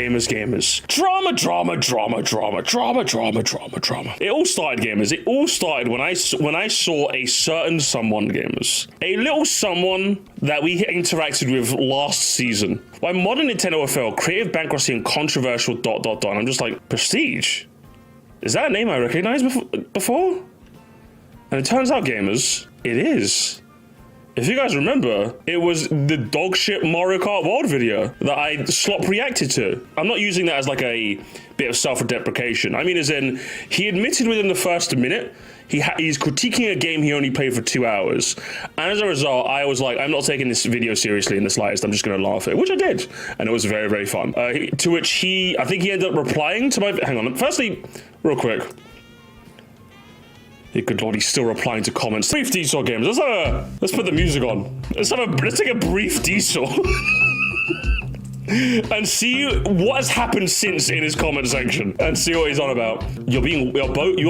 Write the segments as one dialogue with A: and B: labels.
A: gamers. Drama. It all started, gamers. It all started when I saw a certain someone, gamers. A little someone that we interacted with last season. Why modern Nintendo will fail, creative bankruptcy and controversial ... And I'm just like, Prestige? Is that a name I recognized before? And it turns out, gamers, it is. If you guys remember, it was the dog shit Mario Kart World video that I slop reacted to. I'm not using that as like a bit of self-deprecation. I mean, as in, he admitted within the first minute, he's critiquing a game he only played for 2 hours. And as a result, I was like, I'm not taking this video seriously in the slightest. I'm just going to laugh at it, which I did. And it was very, very fun. To which I think he ended up replying to my, hang on, firstly, real quick. Good lord, he's still replying to comments. Brief diesel games. Let's put the music on. Let's take a brief diesel. And see what has happened since in his comment section. And see what he's on about. You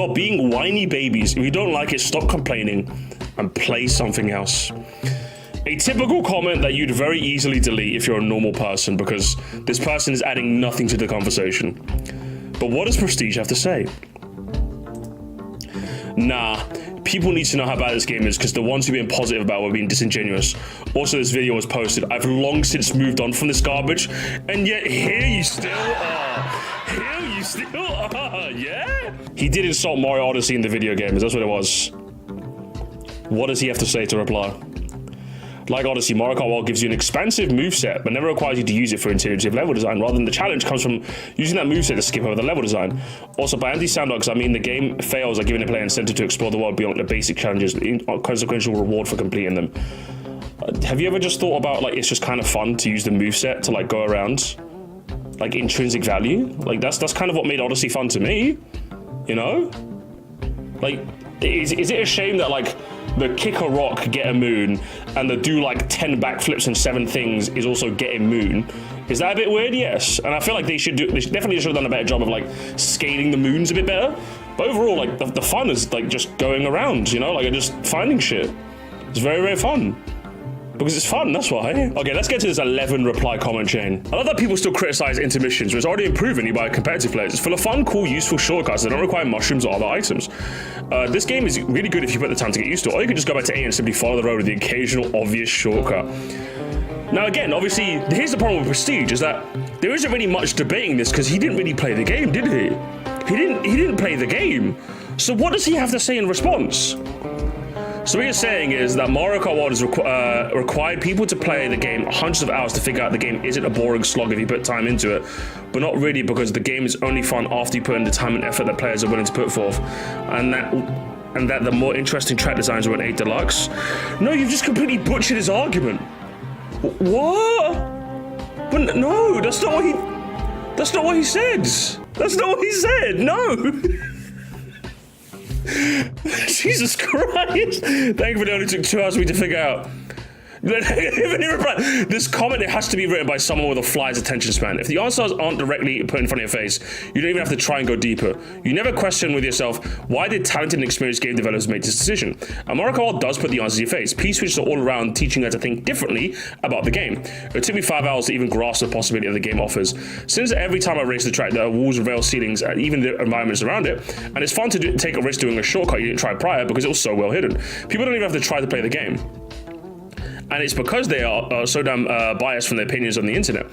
A: are being whiny babies. If you don't like it, stop complaining and play something else. A typical comment that you'd very easily delete if you're a normal person, because this person is adding nothing to the conversation. But what does Prestige have to say? Nah, people need to know how bad this game is because the ones who've been positive about it were being disingenuous. Also, this video was posted. I've long since moved on from this garbage, and yet here you still are. Yeah? He did insult Mario Odyssey in the video games. That's what it was. What does he have to say to reply? Like Odyssey, Mario Kart World gives you an expansive moveset, but never requires you to use it for intuitive level design. Rather than the challenge comes from using that moveset to skip over the level design. Also, by anti-sound-dogs, I mean the game fails at giving the player incentive to explore the world beyond the basic challenges, consequential reward for completing them. Have you ever just thought about, like, it's just kind of fun to use the moveset to, like, go around? Like, intrinsic value? Like, that's kind of what made Odyssey fun to me, you know? Like, is it a shame that, like, the kick a rock, get a moon, and the do like 10 backflips and 7 things is also get a moon? Is that a bit weird? Yes. And I feel like they definitely should have done a better job of like scaling the moons a bit better. But overall, like the fun is like just going around, you know, like just finding shit. It's very, very fun. Because it's fun, that's why. Okay, let's get to this 11 reply comment chain. I love that people still criticize intermissions, which is already improving by competitive players. It's full of fun, cool, useful shortcuts that don't require mushrooms or other items. This game is really good if you put the time to get used to it, or you can just go back to A and simply follow the road with the occasional obvious shortcut. Now again, obviously, here's the problem with Prestige, is that there isn't really much debating this because he didn't really play the game, did he? He didn't play the game. So what does he have to say in response? So what you're saying is that Mario Kart World has required people to play the game hundreds of hours to figure out the game isn't a boring slog if you put time into it, but not really, because the game is only fun after you put in the time and effort that players are willing to put forth, and that the more interesting track designs are in 8 Deluxe. No, you've just completely butchered his argument. What? But no, that's not what he said. That's not what he said. No. Jesus Christ! Thank you for it only took 2 hours for me to figure out. This comment, it has to be written by someone with a fly's attention span. If the answers aren't directly put in front of your face, you don't even have to try and go deeper. You never question with yourself, why did talented and experienced game developers make this decision? And Mario Kart does put the answers in your face. P-switches are all around teaching you how to think differently about the game. It took me 5 hours to even grasp the possibility that the game offers. Since every time I race the track, there are walls, rails, ceilings, and even the environments around it. And it's fun to take a risk doing a shortcut you didn't try prior because it was so well hidden. People don't even have to try to play the game. And it's because they are so damn biased from their opinions on the internet.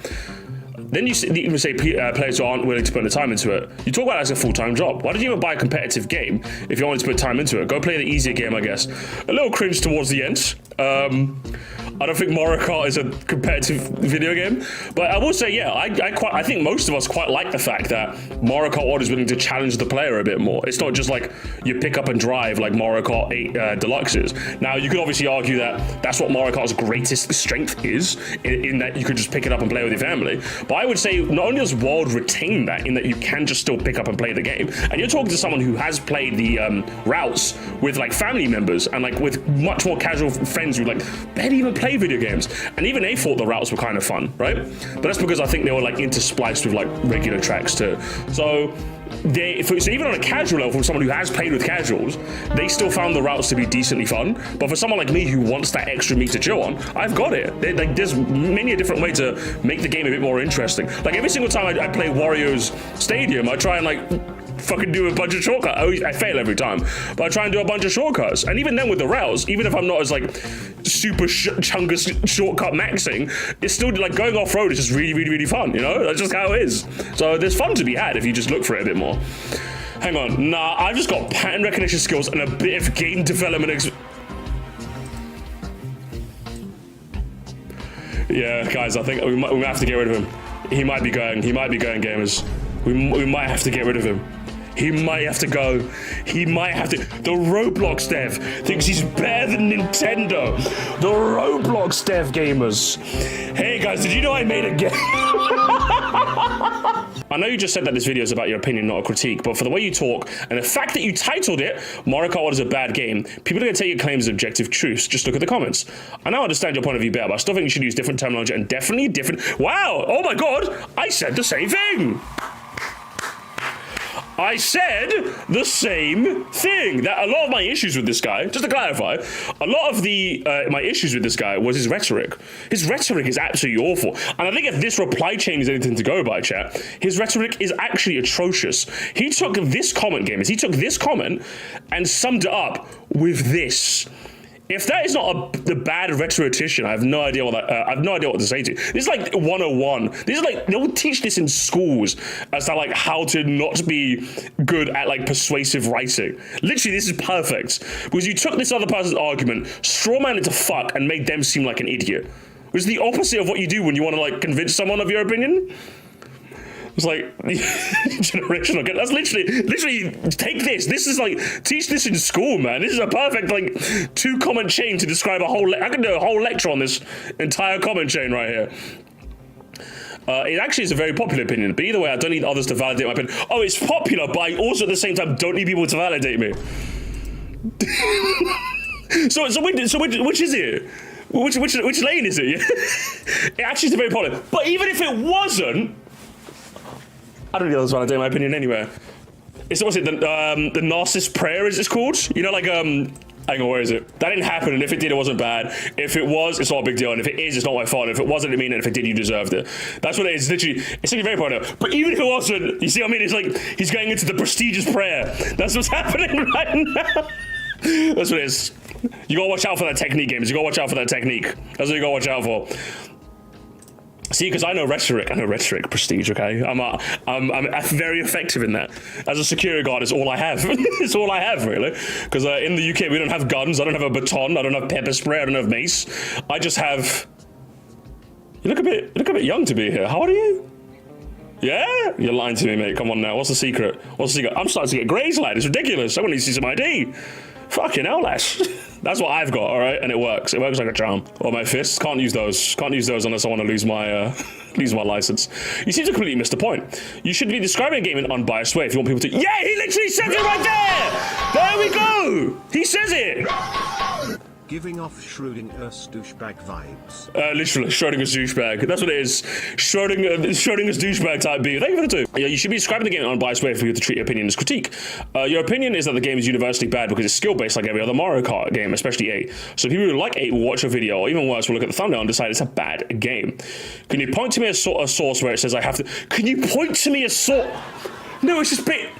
A: Then you even say players who aren't willing to put the time into it. You talk about it as a full-time job. Why did you even buy a competitive game if you wanted to put time into it? Go play the easier game, I guess. A little cringe towards the end. I don't think Mario Kart is a competitive video game, but I will say, yeah, I think most of us quite like the fact that Mario Kart World is willing to challenge the player a bit more. It's not just like you pick up and drive like Mario Kart 8 Deluxe is. Now, you could obviously argue that that's what Mario Kart's greatest strength is, in that you could just pick it up and play with your family. But I would say not only does World retain that, in that you can just still pick up and play the game, and you're talking to someone who has played the routes with like family members and like with much more casual friends who like barely even play video games, and even they thought the routes were kind of fun, right? But that's because I think they were like interspliced with like regular tracks too. So so even on a casual level, from someone who has played with casuals, they still found the routes to be decently fun. But for someone like me who wants that extra meat to chill on, I've got it. There's many a different way to make the game a bit more interesting. Like every single time I play Wario's Stadium, I try and like fucking do a bunch of shortcuts. I fail every time, but I try and do a bunch of shortcuts. And even then with the rails, even if I'm not as like super chungus shortcut maxing, it's still like going off-road is just really, really, really fun, you know? That's just how it is. So there's fun to be had if you just look for it a bit more. Hang on, nah, I've just got pattern recognition skills and a bit of game development Yeah, guys, I think we might have to get rid of him. He might be going, gamers. We might have to get rid of him. He might have to go. He might have to. The Roblox dev thinks he's better than Nintendo. The Roblox dev gamers. Hey guys, did you know I made a game? I know you just said that this video is about your opinion, not a critique, but for the way you talk and the fact that you titled it, Mario Kart World is a bad game, people are going to take your claims as objective truths. Just look at the comments. I now understand your point of view better, but I still think you should use different terminology and definitely different. Wow! Oh my god! I said the same thing! I said the same thing. That a lot of my issues with this guy, just to clarify, a lot of the my issues with this guy was his rhetoric. His rhetoric is absolutely awful. And I think if this reply chain is anything to go by, chat, his rhetoric is actually atrocious. He took this comment, gamers, he took this comment and summed it up with this. If that is not the bad rhetorician, I have no idea what I have no idea what to say to you. This is like 101. This is like, they will teach this in schools as to like how to not be good at like persuasive writing. Literally, this is perfect. Because you took this other person's argument, strawman it to fuck, and made them seem like an idiot. Which is the opposite of what you do when you want to like convince someone of your opinion. It's like generational. That's literally take this. This is like, teach this in school, man. This is a perfect like 2-comment chain to describe a whole. I can do a whole lecture on this entire comment chain right here. It actually is a very popular opinion, but either way, I don't need others to validate my opinion. Oh, it's popular, but I also at the same time don't need people to validate me. so which is it? Which lane is it? It actually is very popular, but even if it wasn't. I don't need others to validate my opinion anywhere. What's it, the Narcissus Prayer is it's called? You know, like, hang on, where is it? That didn't happen, and if it did, it wasn't bad. If it was, it's not a big deal, and if it is, it's not my fault. If it wasn't, I mean, and if it did, you deserved it. That's what it is, literally, it's literally very popular. But even if it wasn't, you see what I mean? It's like, he's going into the prestigious prayer. That's what's happening right now. That's what it is. You gotta watch out for that technique, gamers. You gotta watch out for that technique. That's what you gotta watch out for. See, because I know rhetoric, prestige, okay? I'm very effective in that. As a security guard, it's all I have. It's all I have, really. Because in the UK, we don't have guns, I don't have a baton, I don't have pepper spray, I don't have mace. I just have... You look a bit young to be here. How old are you? Yeah? You're lying to me, mate. Come on now. What's the secret? What's the secret? I'm starting to get greys, lad. It's ridiculous. I'm gonna need to see some ID. Fucking hell, lass. That's what I've got, all right? And it works. It works like a charm. Oh, my fists. Can't use those. Can't use those unless I want to lose my license. You seem to completely miss the point. You should be describing a game in an unbiased way if you want people to... Yeah, he literally says it right there! There we go! He says it!
B: Giving off Schrodinger's douchebag vibes.
A: Literally, Schrodinger's douchebag. That's what it is. Schrodinger's douchebag type B. Thank you for the two. Yeah, you should be describing the game in an unbiased way for you to treat your opinion as critique. Your opinion is that the game is universally bad because it's skill-based like every other Mario Kart game, especially 8. So people who like 8 will watch a video, or even worse, will look at the thumbnail and decide it's a bad game. Can you point to me a source where it says I have to... Can you point to me a source... No, it's just bit...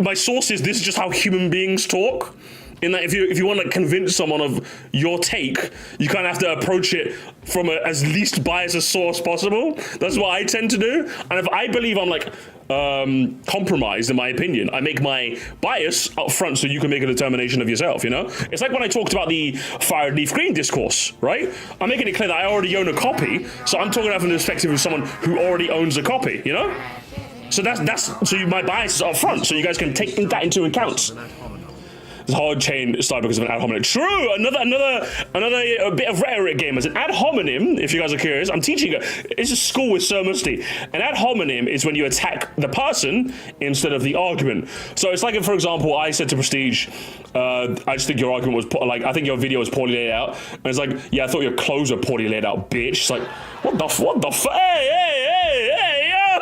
A: My source is this is just how human beings talk. In that if you want to convince someone of your take, you kind of have to approach it from as least biased a source possible. That's what I tend to do. And if I believe I'm like compromised in my opinion, I make my bias up front so you can make a determination of yourself, you know? It's like when I talked about the Fire Leaf Green discourse, right? I'm making it clear that I already own a copy, so I'm talking about from the perspective of someone who already owns a copy, you know? So my bias is up front, so you guys can take that into account. This hard chain started because of an ad hominem. True, another bit of rhetoric game. As an ad hominem, if you guys are curious, I'm teaching it. It's a school with Sir Moresty. An ad hominem is when you attack the person instead of the argument. So it's like if, for example, I said to Prestige, I just think your argument was I think your video was poorly laid out, and it's like, yeah, I thought your clothes were poorly laid out, bitch. It's like, what the hey, yo!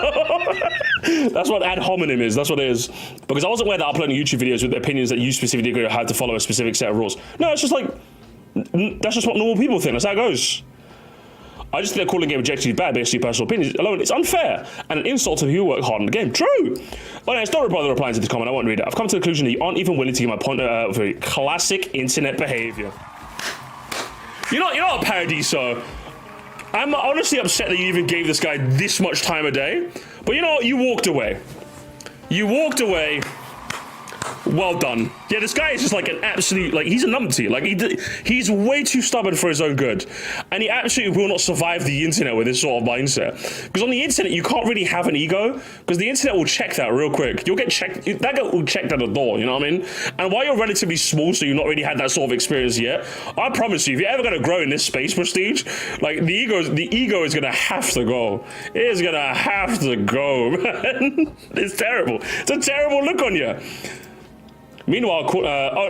A: That's what ad hominem is. That's what it is. Because I wasn't aware that uploading YouTube videos with opinions that you specifically agree had to follow a specific set of rules. No, it's just like, that's just what normal people think. That's how it goes. I just think that calling a game objectively bad based on your personal opinions alone, it's unfair and an insult to people who work hard on the game. True. Well, no, it's not replying to this comment. I won't read it. I've come to the conclusion that you aren't even willing to give my point of classic internet behavior. You're not a Paradiso. I'm honestly upset that you even gave this guy this much time a day. But you know what? You walked away. You walked away. Well done. Yeah, this guy is just like an absolute, like, he's a numpty. Like, he's way too stubborn for his own good. And he absolutely will not survive the internet with this sort of mindset. Because on the internet, you can't really have an ego, because the internet will check that real quick. You'll get checked, that guy will check at the door, you know what I mean? And while you're relatively small, so you've not really had that sort of experience yet, I promise you, if you're ever going to grow in this space, Prestige, like, the ego is going to have to go. It is going to have to go, man. It's terrible. It's a terrible look on you. Meanwhile,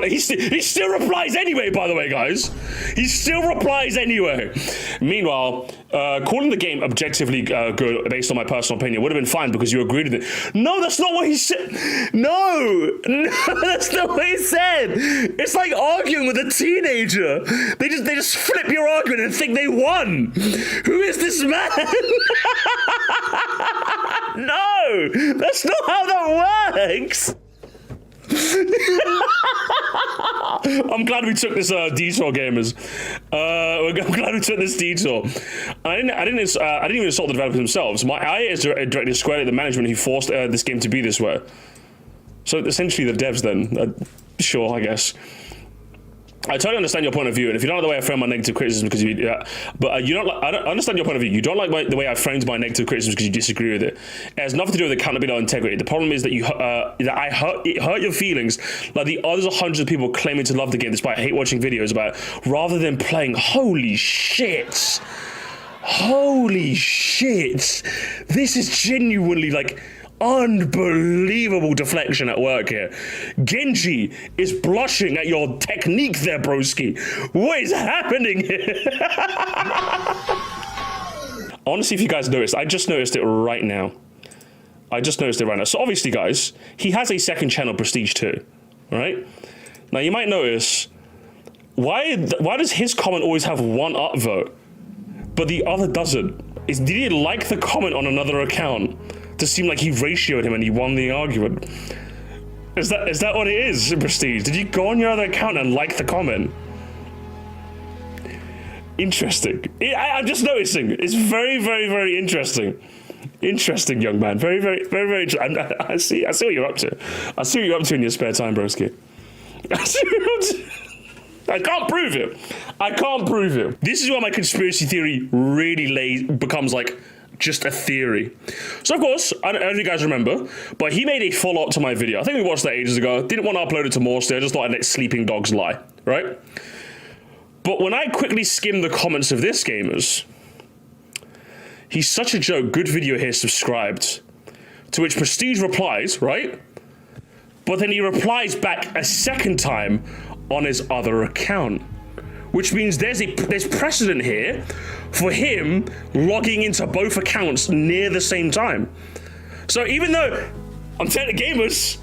A: he still replies anyway, by the way, guys. He still replies anyway. Meanwhile, calling the game objectively good based on my personal opinion would have been fine because you agreed with it. No, that's not what he said. No, that's not what he said. It's like arguing with a teenager. They just flip your argument and think they won. Who is this man? No, that's not how that works. I'm glad we took this detour, gamers. I'm glad we took this detour. I didn't even insult the developers themselves. I is directly squarely at the management who forced this game to be this way. So essentially the devs then. Sure, I guess. I totally understand your point of view, and if you don't like the way I frame my negative criticism because you don't like, I don't understand your point of view. You don't like the way I framed my negative criticism because you disagree with it. It has nothing to do with accountability or integrity. The problem is that it hurt your feelings, like the others 100 of people claiming to love the game despite hate watching videos about it, rather than playing. Holy shit! Holy shit! This is genuinely like unbelievable deflection at work here. Genji is blushing at your technique there, broski. What is happening here? I want to see if you guys noticed. I just noticed it right now. So obviously, guys, he has a second channel, Prestige 2. Right? Now, you might notice, why does his comment always have one upvote, but the other doesn't? Did he like the comment on another account to seem like he ratioed him and he won the argument? Is that what it is, Prestige? Did you go on your other account and like the comment? Interesting. I'm just noticing. It's very, very, very interesting. Interesting, young man. Very, very, very, very interesting. I see what you're up to. I see what you're up to in your spare time, broski. I see what you're up to. I can't prove it. This is where my conspiracy theory really becomes like just a theory. So of course, I don't know if you guys remember, but he made a follow-up to my video. I think we watched that ages ago. Didn't want to upload it to Moresty. I just thought I'd let sleeping dogs lie, right? But when I quickly skimmed the comments of this gamers, he's such a joke, good video here, subscribed. To which Prestige replies, right? But then he replies back a second time on his other account. Which means there's precedent here for him logging into both accounts near the same time. So even though I'm telling the gamers,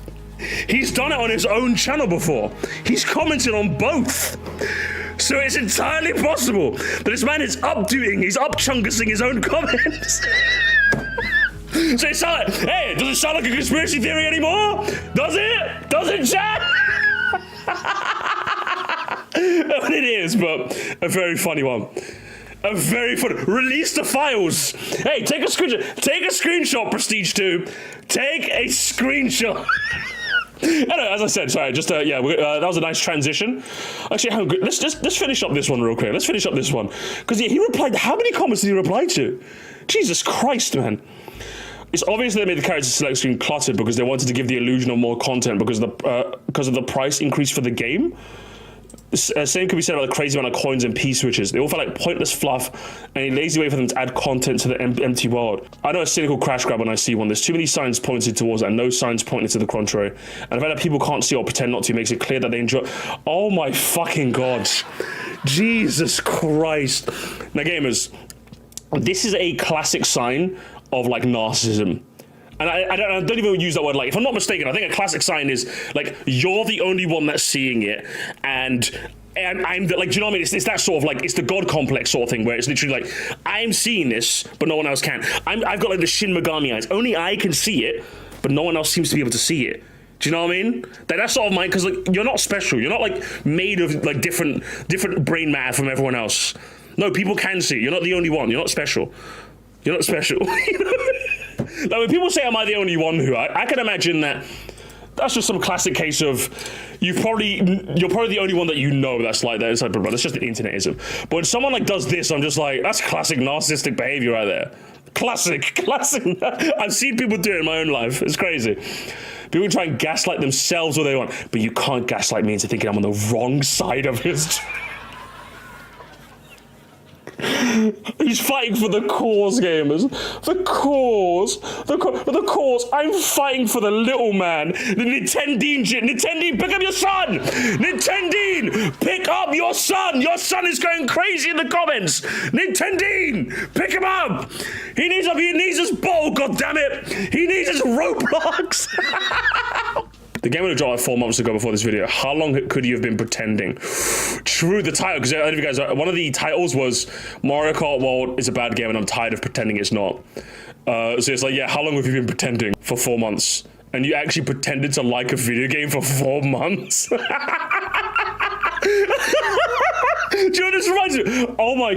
A: he's done it on his own channel before. He's commented on both. So it's entirely possible that this man is he's up-chunkusing his own comments. So it's like, hey, does it sound like a conspiracy theory anymore? Does it? Does it, chat? But it is, but a very funny one. A very funny. Release the files. Hey, take a screenshot. Take a screenshot, Prestige 2. Take a screenshot. Anyway, as I said, sorry, just that was a nice transition. Actually, let's finish up this one real quick. Let's finish up this one because he replied. How many comments did he reply to? Jesus Christ, man. It's obvious they made the character select screen cluttered because they wanted to give the illusion of more content because of the price increase for the game. Same could be said about the crazy amount of coins and P-switches. They all felt like pointless fluff and a lazy way for them to add content to the empty world. I know a cynical crash grab when I see one. There's too many signs pointed towards it and no signs pointing to the contrary. And the fact that people can't see or pretend not to makes it clear that they enjoy... Oh my fucking God. Jesus Christ. Now gamers, this is a classic sign of like narcissism. And I don't even use that word. Like, if I'm not mistaken, I think a classic sign is like you're the only one that's seeing it, and I'm the, like, do you know what I mean? It's that sort of like, it's the God complex sort of thing where it's literally like, I'm seeing this, but no one else can. I've got like the Shin Megami eyes. Only I can see it, but no one else seems to be able to see it. Do you know what I mean? That's sort of mine, because like you're not special. You're not like made of like different brain matter from everyone else. No, people can see. You're not the only one. You're not special. You're not special. Like when people say, "Am I the only one who?" I can imagine that. That's just some classic case of you're probably the only one that you know that's like that. It's like, bro, that's just the internetism. But when someone like does this, I'm just like, that's classic narcissistic behavior right there. Classic. I've seen people do it in my own life. It's crazy. People try and gaslight themselves all they want, but you can't gaslight me into thinking I'm on the wrong side of his. He's fighting for the cause, gamers. The cause. I'm fighting for the little man. The Nintendeen shit. Nintendeen, pick up your son. Nintendeen, pick up your son. Your son is going crazy in the comments. Nintendeen, pick him up. He needs his ball, goddammit. He needs his Roblox. The game would have dropped like 4 months ago before this video. How long could you have been pretending? True, the title, because I don't know if you guys, one of the titles was Mario Kart World is a bad game and I'm tired of pretending it's not. So it's like, yeah, how long have you been pretending? For 4 months. And you actually pretended to like a video game for 4 months? Do you know what this reminds me? Oh my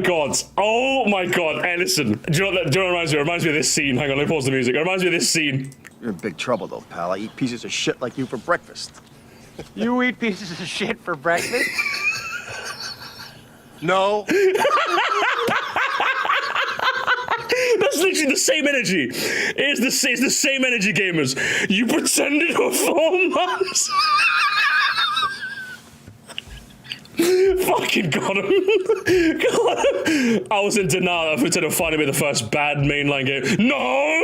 A: god. Hey, listen. Do you know what it reminds me? It reminds me of this scene. Hang on, let me pause the music. It reminds me of this scene.
C: You're in big trouble, though, pal. I eat pieces of shit like you for breakfast.
D: You eat pieces of shit for breakfast?
C: No.
A: That's literally the same energy. It's the same energy, gamers. You pretended for 4 months. Fucking got him. I was in denial. I pretended to finally be the first bad mainline game. No.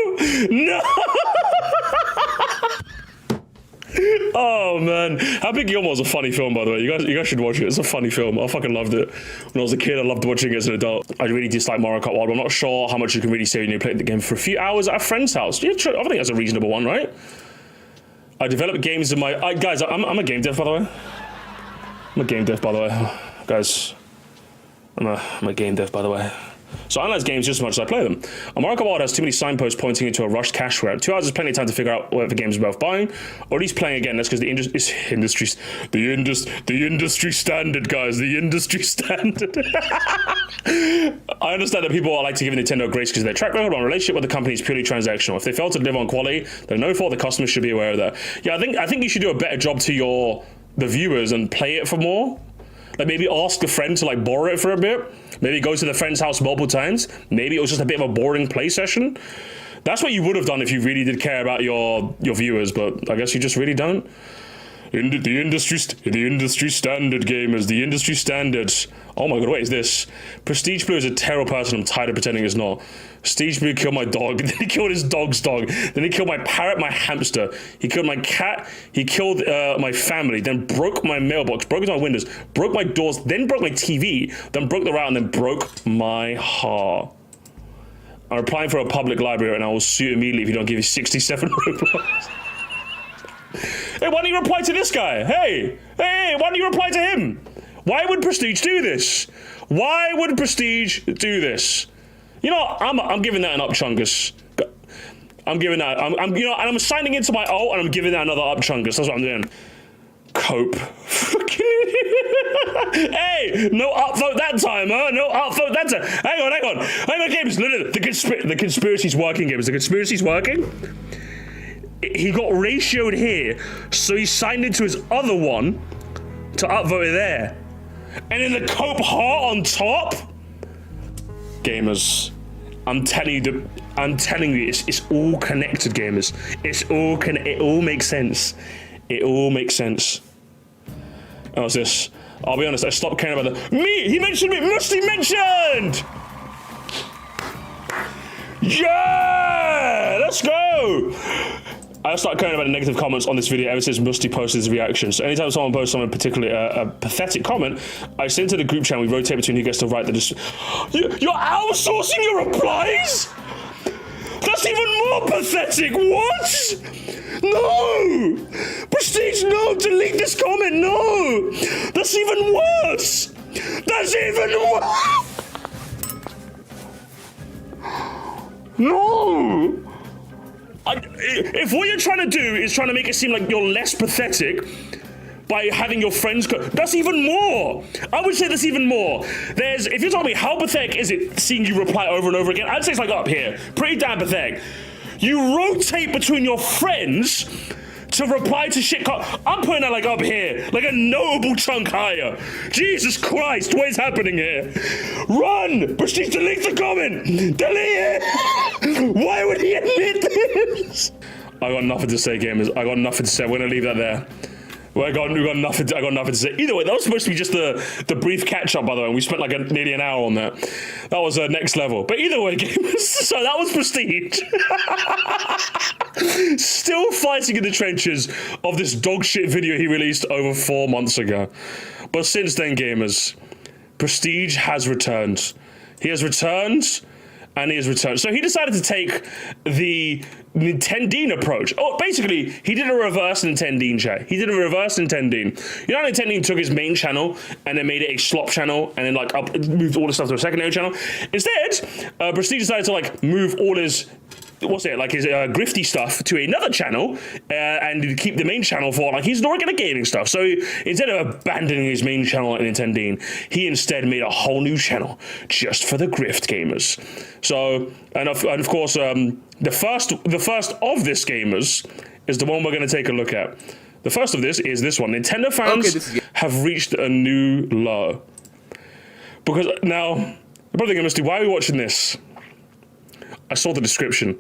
A: Oh man, Happy Gilmore was a funny film, by the way. You guys should watch it. It's a funny film. I fucking loved it. When I was a kid, I loved watching it as an adult. I really dislike Mario Kart World. I'm not sure how much you can really say when you play the game for a few hours at a friend's house. Yeah, I think that's a reasonable one, right? I develop games in my... guys, I'm a game dev, by the way. I'm a game dev, by the way. Guys, I'm a game dev, by the way. So I analyze games just as much as I play them. A Mario Kart World has too many signposts pointing into a rushed cash grab. 2 hours is plenty of time to figure out whether the game is worth buying, or at least playing again. That's because the industry standard, guys. The industry standard. I understand that people like to give Nintendo grace because their track record on relationship with the company is purely transactional. If they fail to deliver on quality, then no fault the customers should be aware of that. Yeah, I think you should do a better job to the viewers and play it for more. Like maybe ask a friend to like borrow it for a bit. Maybe go to the friend's house multiple times. Maybe it was just a bit of a boring play session. That's what you would have done if you really did care about your viewers, but I guess you just really don't. The industry standard, gamers. The industry standards. Oh my god, what is this? Prestige Blue is a terrible person. I'm tired of pretending it's not. Prestige Blue killed my dog. Then he killed his dog's dog. Then he killed my parrot, my hamster. He killed my cat. He killed my family. Then broke my mailbox. Broke into my windows. Broke my doors. Then broke my TV. Then broke the router. And then broke my heart. I'm applying for a public library and I will sue immediately if you don't give me 67 Roblox. Hey, why don't you reply to this guy? Hey, why don't you reply to him? Why would Prestige do this? Why would Prestige do this? You know, I'm giving that an up, Chungus. I'm giving that. I'm you know, and I'm signing into my ult, and I'm giving that another up, Chungus. That's what I'm doing. Cope. Hey, no upvote that time, huh? No upvote that time. Hang on, games. The conspiracy's working, games. The conspiracy's working. He got ratioed here, so he signed into his other one to upvote it there. And then the Cope heart on top? Gamers, I'm telling you, it's all connected, gamers. It all makes sense. It all makes sense. How's this? I'll be honest, I stopped caring about me! He mentioned me! Moresty mentioned! Yeah! Let's go! I started caring about the negative comments on this video ever since Moresty posted his reaction. So anytime someone posts something particularly a pathetic comment, I send to the group chat and we rotate between who gets to write the... You're outsourcing your replies? That's That's even more pathetic. What? No! Prestige, no! Delete this comment, no! That's even worse! That's even worse! No! If what you're trying to do is trying to make it seem like you're less pathetic by having your friends that's even more. I would say that's even more. If you're telling me how pathetic is it seeing you reply over and over again, I'd say it's like up here. Pretty damn pathetic. You rotate between your friends to reply to shit. I'm putting that like up here, like a notable chunk higher. Jesus Christ, what is happening here? Run! Prestige, delete the comment! Delete it! Why would he admit this? I got nothing to say, gamers. I got nothing to say. We're gonna leave that there. Well, I got nothing to say. Either way, that was supposed to be just the brief catch-up, by the way. We spent like nearly an hour on that. That was next level. But either way, gamers, so that was Prestige. Still fighting in the trenches of this dog shit video he released over 4 months ago. But since then, gamers, Prestige has returned. He has returned, and he has returned. So he decided to take the Nintendeen approach. Oh, basically, he did a reverse Nintendeen, chat. He did a reverse Nintendeen. You know how Nintendeen took his main channel and then made it a slop channel and then like moved all the stuff to a secondary channel? Instead, Prestige decided to like move all his his grifty stuff to another channel and keep the main channel for like his organic gaming stuff. So instead of abandoning his main channel at Nintendeen, he instead made a whole new channel just for the grift gamers. So and of course the first of this, gamers, is the one we're going to take a look at. The first of this is this one. Nintendo fans have reached a new low. Because now, brother Moresty, why are we watching this? I saw the description.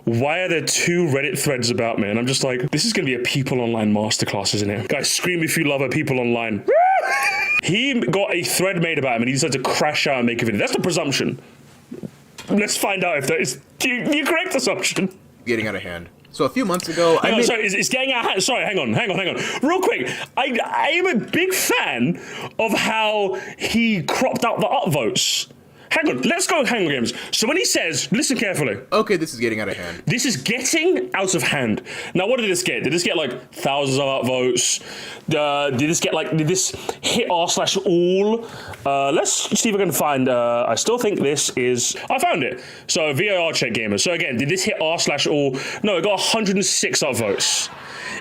A: Why are there 2 Reddit threads about me? And I'm just like, this is going to be a People Online masterclass, isn't it? Guys, scream if you love a People Online. He got a thread made about him and he decided to crash out and make a video. That's the presumption. Let's find out if that is the correct assumption.
E: Getting out of hand. So a few months ago,
A: sorry, it's getting out of hand. Sorry, hang on. Real quick, I am a big fan of how he cropped out the upvotes. Hang on, let's go hang on, games. So when he says, listen carefully.
E: Okay, this is getting out of hand.
A: This is getting out of hand. Now, what did this get? Did this get like thousands of upvotes? Did this hit r/all? Let's see if I can find, I still think this is, I found it. So VAR check, gamers. So again, did this hit r/all? No, it got 106 upvotes.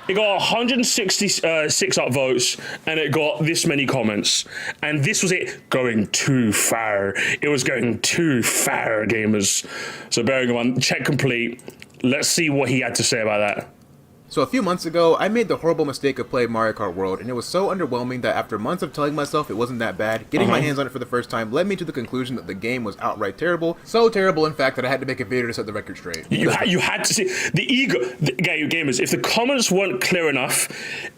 A: It got 166 upvotes, and it got this many comments. And this was it going too far. It was going too far, gamers. So bearing in mind, check complete. Let's see what he had to say about that.
E: So a few months ago, I made the horrible mistake of playing Mario Kart World, and it was so underwhelming that after months of telling myself it wasn't that bad, getting my hands on it for the first time led me to the conclusion that the game was outright terrible. So terrible, in fact, that I had to make a video to set the record straight.
A: You had to see the ego, gamers. If the comments weren't clear enough,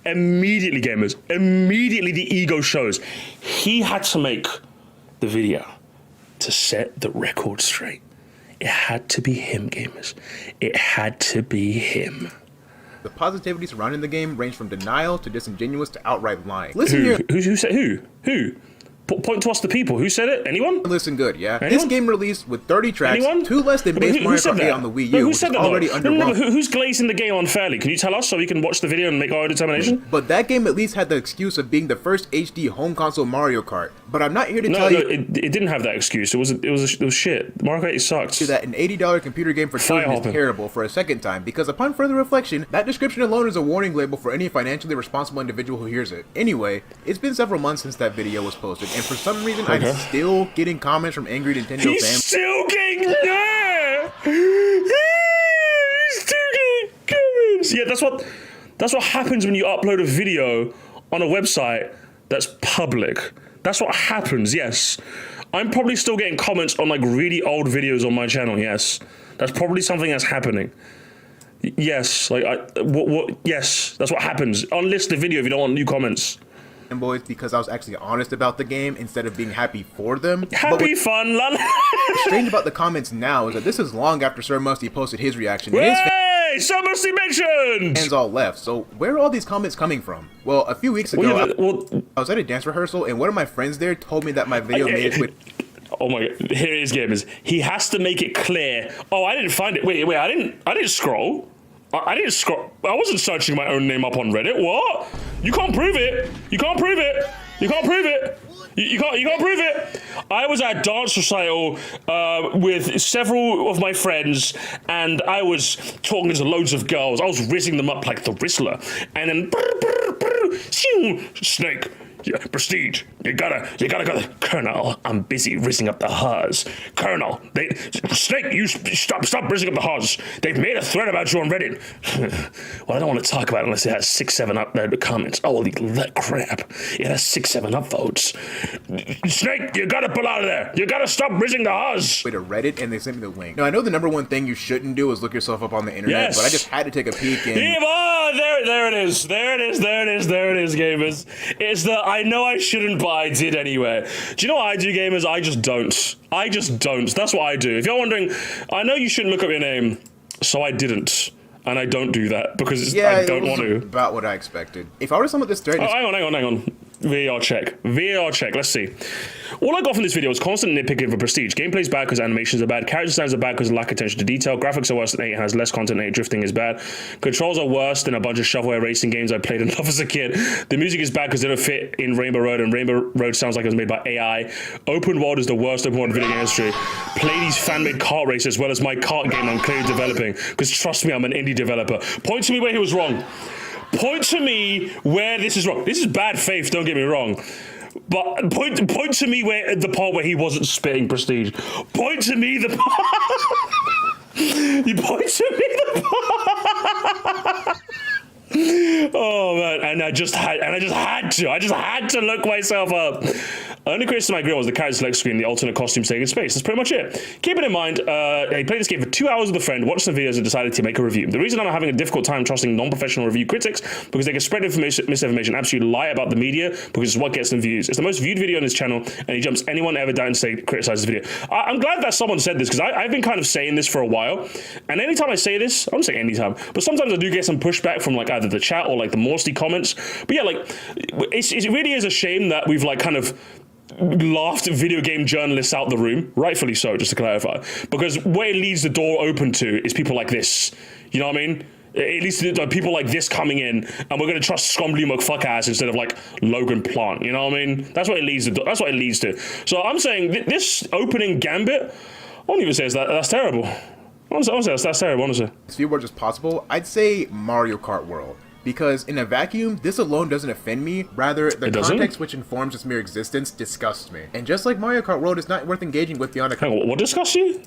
A: immediately, gamers, immediately the ego shows. He had to make the video to set the record straight. It had to be him, gamers. It had to be him.
E: The positivity surrounding the game ranged from denial to disingenuous to outright lying. Listen here.
A: Who said who? Point to us, the people. Who said it? Anyone?
E: Listen good, yeah?
A: Anyone?
E: This game released with 30 tracks,
A: Anyone?
E: 2 less than base Mario Kart 8 on the Wii U, which is already underwhelming.
A: Who's glazing the game unfairly? Can you tell us so we can watch the video and make our own determination?
E: But that game at least had the excuse of being the first HD home console Mario Kart. But I'm not here to tell you...
A: it didn't have that excuse. It was shit. Mario Kart 8 sucked.
E: ...that an $80 computer game for children is terrible for a second time, because upon further reflection, that description alone is a warning label for any financially responsible individual who hears it. Anyway, it's been several months since that video was posted, and for some reason I'm still getting comments from angry Nintendo fans.
A: He's still getting comments. Yeah, that's what happens when you upload a video on a website that's public. That's what happens. Yes, I'm probably still getting comments on like really old videos on my channel. Yes, that's probably something that's happening. Yes, like yes, that's what happens. Unlist the video if you don't want new comments.
E: Boys, because I was actually honest about the game instead of being happy for them.
A: Happy fun, lol.
E: What's strange about the comments now is that this is long after Sir Musty posted his reaction.
A: Hey, Sir Musty mentioned!
E: Fans all left, so where are all these comments coming from? Well, a few weeks ago, I was at a dance rehearsal, and one of my friends there told me that my video made it with...
A: Oh my god, here it is, gamers. He has to make it clear. Oh, I didn't find it. Wait, I didn't scroll. I didn't scroll. I wasn't searching my own name up on Reddit. What? You can't prove it. You can't prove it. You can't prove it. You can't prove it. I was at dance recital with several of my friends, and I was talking to loads of girls. I was rizzing them up like the Rizzler, and then Snake. Yeah, Prestige, you gotta go. Colonel, I'm busy rizzing up the Huz. Colonel, Snake, you stop rizzing up the Huz. They've made a thread about you on Reddit. Well, I don't want to talk about it unless it has 6-7 up there comments. Oh, that crap. It has 6-7 upvotes. Snake, you gotta pull out of there. You gotta stop rizzing the Huz.
E: Wait, to Reddit, and they sent me the link. Now, I know the #1 thing you shouldn't do is look yourself up on the internet,
A: yes.
E: But I just had to take a peek and...
A: There it is. There it is, gamers. It's the I know I shouldn't, but I did anyway. Do you know what I do, gamers? I just don't. That's what I do. If you're wondering, I know you shouldn't look up your name, so I didn't. And I don't do that because I don't want to.
E: About what I expected. If I were to sum up this thread...
A: Oh, hang on. VAR check. Let's see. All I got from this video was constant nitpicking for Prestige. Gameplay's bad because animations are bad. Character designs are bad because of lack of attention to detail. Graphics are worse than 8 and has less content than 8. Drifting is bad. Controls are worse than a bunch of shovelware racing games I played and loved as a kid. The music is bad because it don't fit in Rainbow Road, and Rainbow Road sounds like it was made by AI. Open World is the worst open world in video game history. Play these fan-made kart races as well as my kart game I'm clearly developing, because trust me, I'm an indie developer. Point to me where he was wrong. Point to me where this is wrong. This is bad faith, don't get me wrong. But point to me where the part where he wasn't spitting Prestige. Point to me the part. You point to me the part. Oh man, and I just had to look myself up. Only criticism I agree was the character select screen, the alternate costumes taking space. That's pretty much it. Keeping in mind, I played this game for 2 hours with a friend, watched some videos, and decided to make a review. The reason I'm having a difficult time trusting non-professional review critics because they can spread misinformation, absolutely lie about the media because it's what gets them views. It's the most viewed video on his channel, and he jumps anyone ever down and criticizes the video. I'm glad that someone said this because I've been kind of saying this for a while, and anytime I say this, I don't say anytime, but sometimes I do get some pushback from like either the chat or like the Moresty comments. But yeah, like it really is a shame that we've like kind of laughed video game journalists out the room, rightfully so, just to clarify, because what it leaves the door open to is people like this. You know what I mean? At least people like this coming in, and we're going to trust Scrumbly McFuckass instead of like Logan Plant. You know what I mean? That's what it leads to. That's what it leads to. So I'm saying this opening gambit, I won't even say that's terrible. Honestly, that's terrible, honestly.
E: If few words as possible, I'd say Mario Kart World. Because in a vacuum, this alone doesn't offend me, rather the context which informs its mere existence disgusts me. And just like Mario Kart World is not worth engaging with beyond a...
A: Hang on, what disgusts you?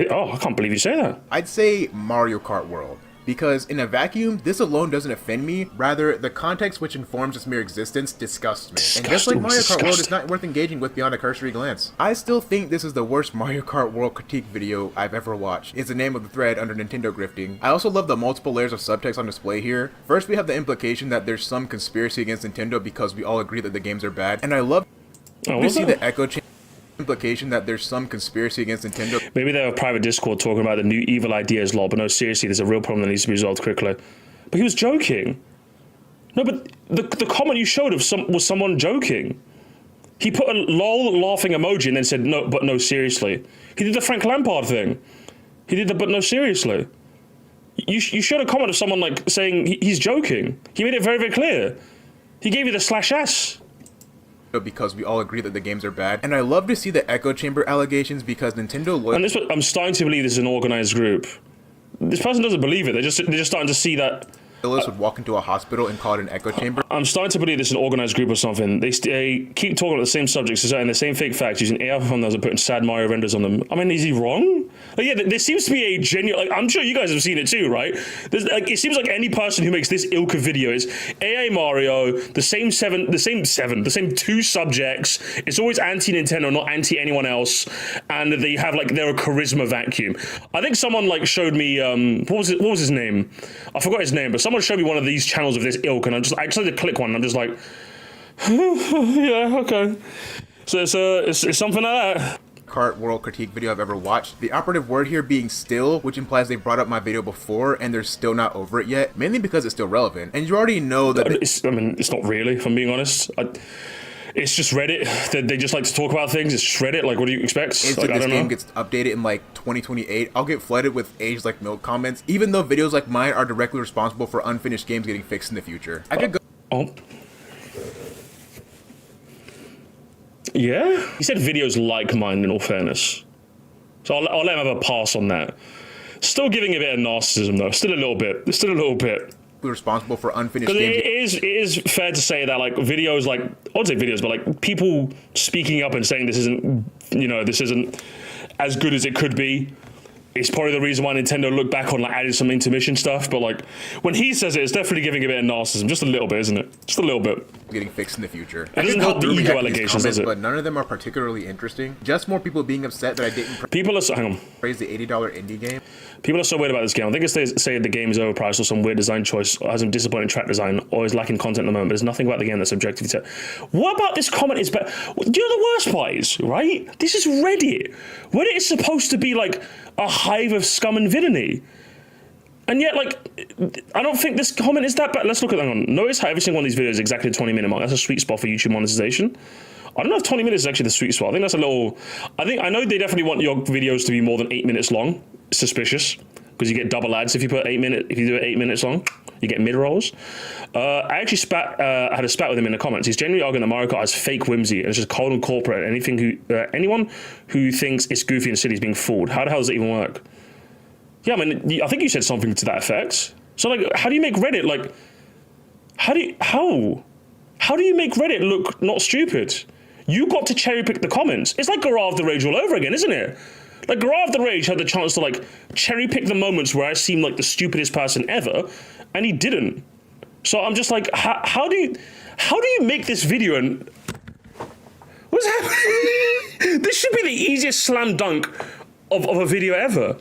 A: Oh, I can't believe you say that.
E: I'd say Mario Kart World. Because in a vacuum, this alone doesn't offend me, rather the context which informs its mere existence disgusts me. And just like Mario Kart World is not worth engaging with beyond a cursory glance. I still think this is the worst Mario Kart World critique video I've ever watched. It's the name of the thread under Nintendo grifting. I also love the multiple layers of subtext on display here. First, we have the implication that there's some conspiracy against Nintendo because we all agree that the games are bad. And I love to see the echo chamber implication that there's some conspiracy against Nintendo.
A: Maybe they have a private Discord talking about the new evil ideas law, but no, seriously, there's a real problem that needs to be resolved quickly. But he was joking. No, but the comment you showed of was someone joking. He put a lol laughing emoji and then said, no, but no, seriously. He did the Frank Lampard thing. He did the but no, seriously. You showed a comment of someone like saying he's joking. He made it very, very clear. He gave you the /s.
E: Because we all agree that the games are bad. And I love to see the echo chamber allegations because Nintendo...
A: And I'm starting to believe this is an organized group. This person doesn't believe it. They're just starting to see that...
E: would walk into a hospital and call it an echo chamber.
A: I'm starting to believe this is an organized group or something. They keep talking about the same subjects and the same fake facts using AI thumbnails and putting sad Mario renders on them. I mean, is he wrong? Like, yeah, there seems to be a genuine... Like, I'm sure you guys have seen it too, right? It seems like any person who makes this ilk of video is AI Mario, the same two subjects. It's always anti-Nintendo, not anti-anyone else. And they have, like, they're a charisma vacuum. I think someone, like, showed me... what was his name? I forgot his name, but someone showed me one of these channels of this ilk, and I just had to click one, and I'm just like, yeah, okay. So it's something like that.
E: Kart World critique video I've ever watched. The operative word here being still, which implies they brought up my video before and they're still not over it yet, mainly because it's still relevant. And you already know that...
A: it's not really, if I'm being honest. It's just Reddit. They just like to talk about things. It's just Reddit. Like, what do you expect?
E: Instant
A: Like,
E: this game gets updated in like 2028, I'll get flooded with aged like milk comments, even though videos like mine are directly responsible for unfinished games getting fixed in the future. I could go.
A: Oh. Yeah? He said videos like mine, in all fairness. So I'll let him have a pass on that. Still giving a bit of narcissism, though. Still a little bit. Still a little bit.
E: Responsible for unfinished games.
A: It is fair to say that, like, videos, like, I wouldn't say videos, but, like, people speaking up and saying this isn't, you know, this isn't as good as it could be. It's probably the reason why Nintendo looked back on, like, added some intermission stuff. But, like, when he says it, it's definitely giving a bit of narcissism. Just a little bit, isn't it? Just a little bit.
E: Getting fixed in the future.
A: It doesn't help the ego allegations, does it?
E: But none of them are particularly interesting. Just more people being upset that I didn't
A: People are so, hang on.
E: praise the $80 indie game.
A: People are so weird about this game. I think it's they say the game is overpriced or some weird design choice or has some disappointing track design or is lacking content at the moment, but there's nothing about the game that's objective to. What about this comment is better? Do you know the worst part is, right? This is Reddit. Reddit is supposed to be like a hive of scum and villainy. And yet, like, I don't think this comment is that bad. Let's look at that one. Notice how every single one of these videos is exactly the 20-minute mark. That's a sweet spot for YouTube monetization. I don't know if 20 minutes is actually the sweet spot. I think that's a little... I know they definitely want your videos to be more than 8 minutes long. Suspicious. Because you get double ads if you put 8 minutes... If you do it 8 minutes long, you get mid-rolls. I actually had a spat with him in the comments. He's generally arguing that Mario Kart has fake whimsy and it's just cold and corporate. Anyone who thinks it's goofy and silly is being fooled. How the hell does it even work? Yeah, I mean, I think you said something to that effect. So, like, how do you make Reddit, like... How do you make Reddit look not stupid? You got to cherry pick the comments. It's like Garage the Rage all over again, isn't it? Like, Garage the Rage had the chance to, like, cherry pick the moments where I seemed like the stupidest person ever, and he didn't. So I'm just like, how do you make this video and... What's happening? This should be the easiest slam dunk of a video ever.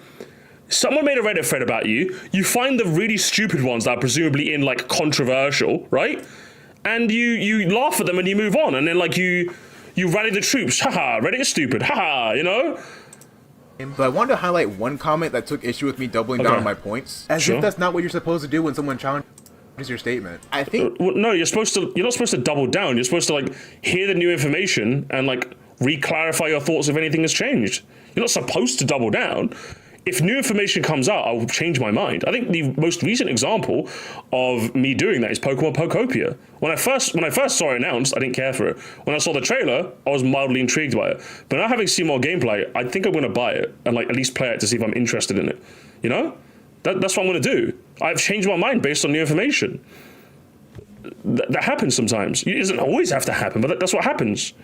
A: Someone made a Reddit thread about you. You find the really stupid ones that are presumably in, like, controversial, right? And you laugh at them and you move on. And then, like, you rally the troops. Haha, Reddit is stupid. Haha, you know?
E: But I wanted to highlight one comment that took issue with me doubling down on my points. As if that's not what you're supposed to do when someone challenges your statement. I think...
A: no, you're not supposed to double down. You're supposed to, like, hear the new information and, like, re-clarify your thoughts if anything has changed. You're not supposed to double down. If new information comes out, I'll change my mind. I think the most recent example of me doing that is Pokemon Pokopia. When I first saw it announced, I didn't care for it. When I saw the trailer, I was mildly intrigued by it. But now having seen more gameplay, I think I'm going to buy it and, like, at least play it to see if I'm interested in it. You know? That's what I'm going to do. I've changed my mind based on new information. That happens sometimes. It doesn't always have to happen, but that's what happens.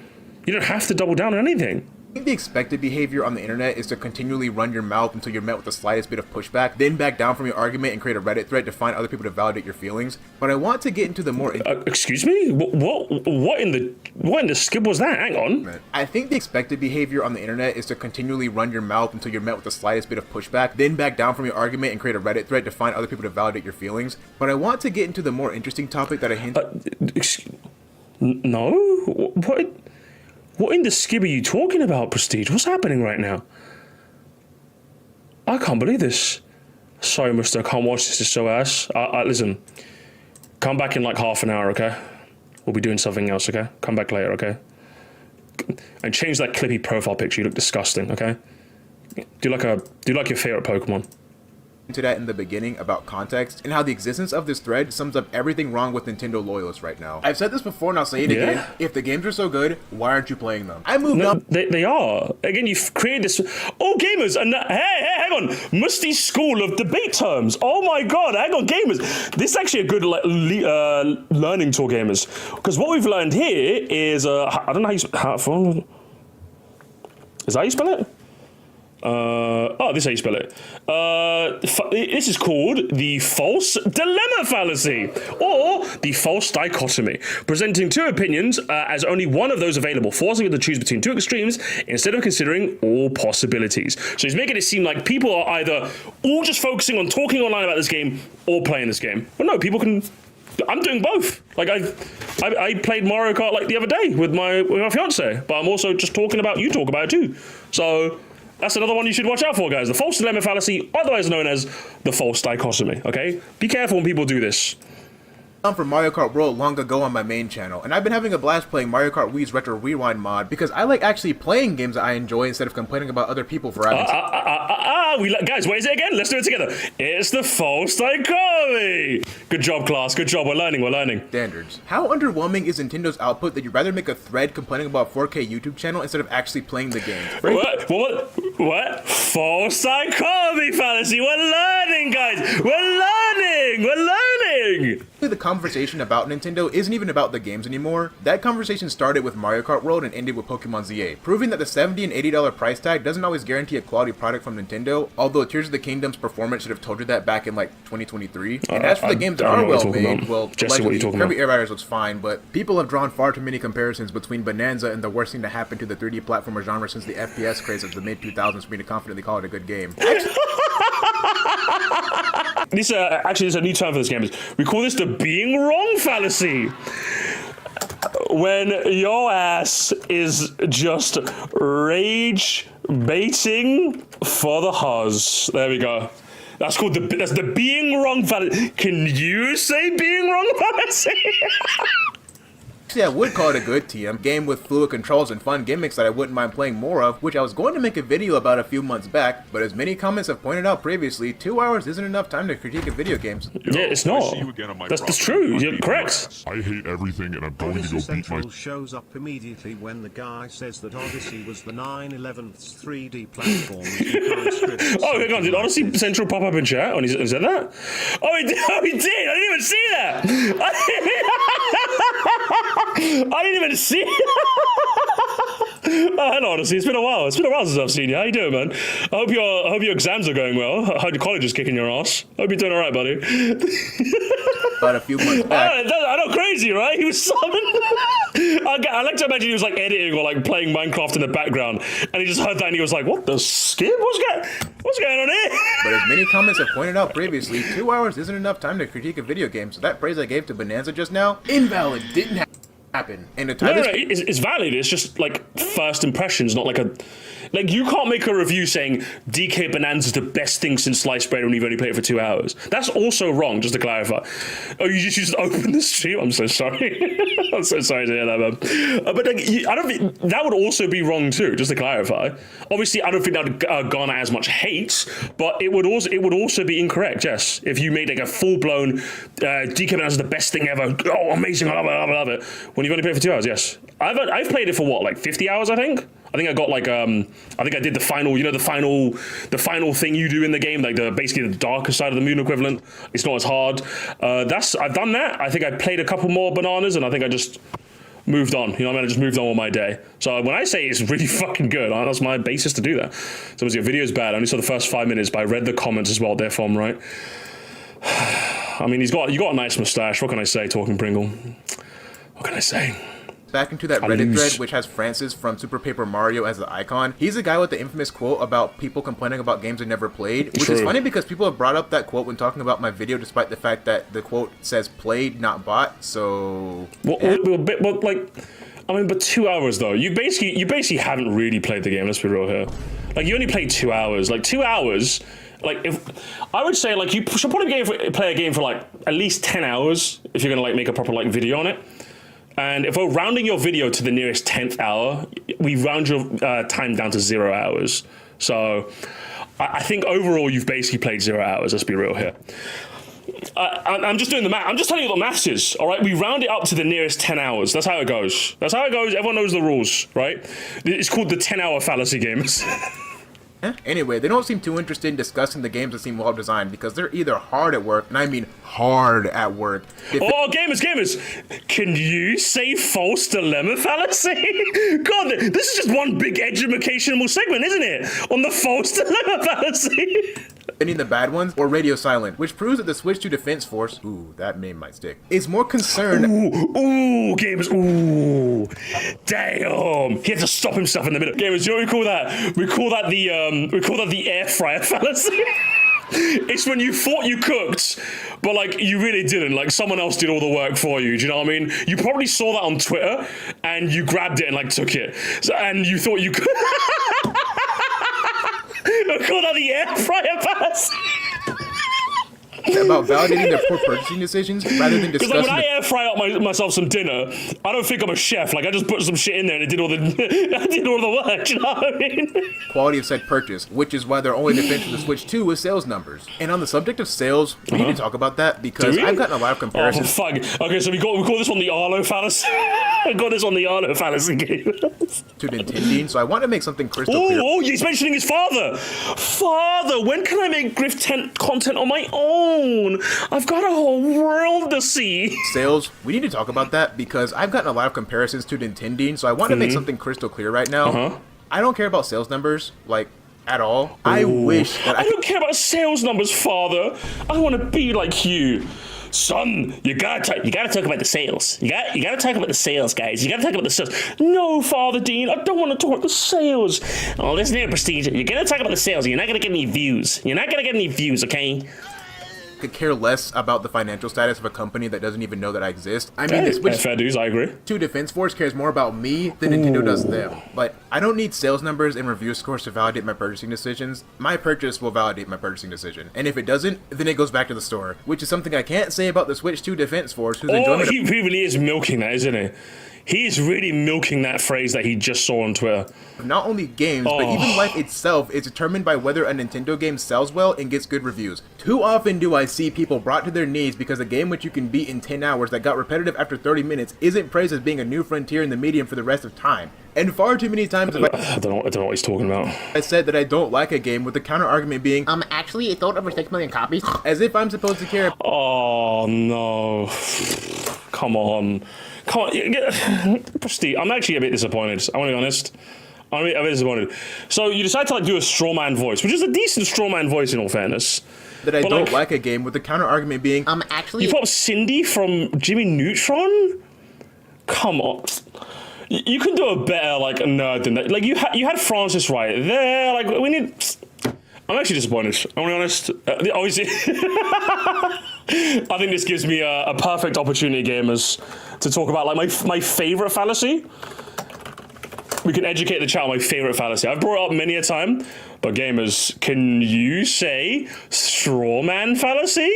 A: You don't have to double down on anything.
E: I think the expected behavior on the internet is to continually run your mouth until you're met with the slightest bit of pushback, then back down from your argument and create a Reddit thread to find other people to validate your feelings. But I want to get into the more...
A: excuse me? What in the skip was that? Hang on.
E: I think the expected behavior on the internet is to continually run your mouth until you're met with the slightest bit of pushback, then back down from your argument and create a Reddit thread to find other people to validate your feelings. But I want to get into the more interesting topic that I hinted...
A: No? What in the skib are you talking about, Prestige? What's happening right now? I can't believe this. Sorry, mister, I can't watch this. It's so ass. Listen, come back in like half an hour, okay? We'll be doing something else, okay? Come back later, okay? And change that clippy profile picture. You look disgusting, okay? Do you like your favorite Pokemon?
E: Into that in the beginning about context and how the existence of this thread sums up everything wrong with Nintendo loyalists right now. I've said this before and I'll say it again. If the games are so good, why aren't you playing them? I moved up.
A: They are. Again, you've created this... Oh, gamers! And hey, hang on! Musty school of debate terms. Oh my god, hang on, gamers! This is actually a good learning tool, gamers. Because what we've learned here is... I don't know how you... Is that how you spell it? This is how you spell it. This is called the false dilemma fallacy, or the false dichotomy, presenting two opinions as only one of those available, forcing you to choose between two extremes instead of considering all possibilities. So he's making it seem like people are either all just focusing on talking online about this game or playing this game. But no, people can... I'm doing both. Like I played Mario Kart like the other day with my fiance, but I'm also just talking about... You talk about it too. So... That's another one you should watch out for, guys. The false dilemma fallacy, otherwise known as the false dichotomy, okay? Be careful when people do this.
E: for Mario Kart World long ago on my main channel, and I've been having a blast playing Mario Kart Wii's Retro Rewind mod because I like actually playing games that I enjoy instead of complaining about other people for having
A: guys, what is it again? Let's do it together. It's the false dichotomy. Good job, class. Good job. We're learning.
E: standards. How underwhelming is Nintendo's output that you'd rather make a thread complaining about 4K YouTube channel instead of actually playing the game?
A: What? False dichotomy fallacy. We're learning, guys. We're learning.
E: The conversation about Nintendo isn't even about the games anymore. That conversation started with Mario Kart World and ended with Pokemon ZA, proving that the $70 and $80 price tag doesn't always guarantee a quality product from Nintendo, although Tears of the Kingdom's performance should have told you that back in like 2023. And as for the games that are well made, well, allegedly, Kirby Air Riders looks fine, but people have drawn far too many comparisons between Bonanza and the worst thing to happen to the 3D platformer genre since the FPS craze of the mid-2000s for me to confidently call it a good game.
A: This is a new term for this game. We call this the being wrong fallacy. When your ass is just rage baiting for the huzz. There we go. That's called that's the being wrong fallacy. Can you say being wrong fallacy?
E: Actually, I would call it a good TM game with fluid controls and fun gimmicks that I wouldn't mind playing more of, which I was going to make a video about a few months back, but as many comments have pointed out previously, 2 hours isn't enough time to critique of video games.
A: Yeah, it's not. That's true. You're correct.
F: I hate everything and I'm going to go beat my...
B: shows up immediately when the guy says that Odyssey was the 9/11th 3D platform.
A: Oh, hang on. Did Odyssey Central pop up in chat when he said that? Oh, he did. I didn't even see that. I didn't even see it. Hello, Odyssey. It's been a while. It's been a while since I've seen you. How you doing, man? I hope your exams are going well. I hope your college is kicking your ass. I hope you're doing all right, buddy.
E: About a few months back.
A: I know, crazy, right? He was summoned. I like to imagine he was like editing or like playing Minecraft in the background, and he just heard that and he was like, "What the skip? What's going on here?"
E: But as many comments have pointed out previously, 2 hours isn't enough time to critique a video game. So that praise I gave to Bonanza just now, invalid. Didn't happen. And the time
A: it's valid. It's just like first impressions, not like you can't make a review saying DK Bonanza is the best thing since sliced bread when you've only played it for 2 hours. That's also wrong, just to clarify. Oh, you just opened the stream? I'm so sorry. I'm so sorry to hear that, man. But like, I don't think that would also be wrong too, just to clarify. Obviously, I don't think that would garner as much hate, but it would also be incorrect, yes. If you made like a full-blown DK Bonanza is the best thing ever. Oh, amazing, I love it. When you've only played it for 2 hours, yes. I've played it for what, like 50 hours, I think? I think I got like I think I did the final, the final thing you do in the game, like basically the darker side of the moon equivalent. It's not as hard. I've done that. I think I played a couple more bananas, and I think I just moved on. You know what I mean? I just moved on with my day. So when I say it's really fucking good, that's my basis to do that. So your video's bad. I only saw the first 5 minutes, but I read the comments as well. Therefore, I'm right. I mean, you got a nice mustache. What can I say, Talking Pringle? What can I say?
E: Back into that Reddit thread, which has Francis from Super Paper Mario as the icon. He's the guy with the infamous quote about people complaining about games they never played, which is funny because people have brought up that quote when talking about my video, despite the fact that the quote says played, not bought. So,
A: but 2 hours though. You basically haven't really played the game. Let's be real here. Like you only played 2 hours. Like 2 hours. Like if I would say, like you should probably play a game for like at least 10 hours if you're gonna like make a proper like video on it. And if we're rounding your video to the nearest 10th hour, we round your time down to 0 hours. So I think overall you've basically played 0 hours. Let's be real here. I'm just doing the math. I'm just telling you what the maths is. All right, we round it up to the nearest 10 hours. That's how it goes. Everyone knows the rules, right? It's called the 10-hour fallacy games.
E: Anyway, they don't seem too interested in discussing the games that seem well designed because they're either hard at work, and I mean hard at work.
A: Gamers! Can you say false dilemma fallacy? God, this is just one big educational segment, isn't it? On the false dilemma fallacy.
E: Any of the bad ones, or radio silent, which proves that the switch to Defense Force, ooh, that name might stick, is more concerned.
A: Ooh, gamers, ooh, damn! He had to stop himself in the middle. Gamers, you know what we call that? We call that the air fryer fallacy. It's when you thought you cooked, but like you really didn't. Like someone else did all the work for you. Do you know what I mean? You probably saw that on Twitter, and you grabbed it and like took it, and you thought you could. I call that the air fryer fallacy.
E: That about validating their poor purchasing decisions rather than
A: Because
E: discussing
A: like, when I air fry up myself some dinner, I don't think I'm a chef. Like I just put some shit in there and it did all the I did all the work. You know what I mean?
E: quality of said purchase, which is why their only defense for the Switch 2 was sales numbers. And on the subject of sales, we need to talk about that because I've gotten a lot of comparisons.
A: Oh, fuck. Okay, so we call this one the Arlo fallacy. I got this on the Arlo fallacy game.
E: To Nintendeen, so I want to make something crystal clear.
A: Oh, he's mentioning his father. Father, when can I make Griff content on my own? I've got a whole world to see.
E: Sales, we need to talk about that because I've gotten a lot of comparisons to Nintendeen, so I want to make something crystal clear right now. I don't care about sales numbers, like, at all. I wish that
A: I don't care about sales numbers, father. I want to be like you. Son, you gotta talk about the sales. You gotta talk about the sales, guys. You gotta talk about the sales. No, Father Dean, I don't want to talk about the sales. Oh, listen here, Prestige. You're gonna talk about the sales. You're not gonna get any views. You're not gonna get any views, okay?
E: could care less about the financial status of a company that doesn't even know that I exist. I mean, the Switch
A: fair dues, I agree.
E: 2 Defense Force cares more about me than Nintendo does them. But I don't need sales numbers and review scores to validate my purchasing decisions. My purchase will validate my purchasing decision. And if it doesn't, then it goes back to the store, which is something I can't say about the Switch 2 Defense Force, whose enjoyment
A: he really is milking that, isn't he? He is really milking that phrase that he just saw on Twitter.
E: Not only games, but even life itself is determined by whether a Nintendo game sells well and gets good reviews. Too often do I see people brought to their knees because a game which you can beat in 10 hours that got repetitive after 30 minutes isn't praised as being a new frontier in the medium for the rest of time. And far too many times have
A: I don't know what he's talking about.
E: I said that I don't like a game with the counter argument being,
D: actually it sold over 6 million copies.
E: as if I'm supposed to care.
A: Oh no. Come on. Come on. Prestige, I'm actually a bit disappointed. I want to be honest. I'm a bit disappointed. So you decide to do a straw man voice, which is a decent straw man voice in all fairness.
E: That I don't like a game with the counter argument being,
D: actually
A: you put up Cindy from Jimmy Neutron? Come on. You can do a better nerd than that. Like you had Francis right there. Like we need. I'm actually disappointed. I want to be honest. Obviously, I think this gives me a perfect opportunity, gamers, to talk about my favorite fallacy. We can educate the chat on my favorite fallacy. I've brought it up many a time, but gamers, can you say straw man fallacy?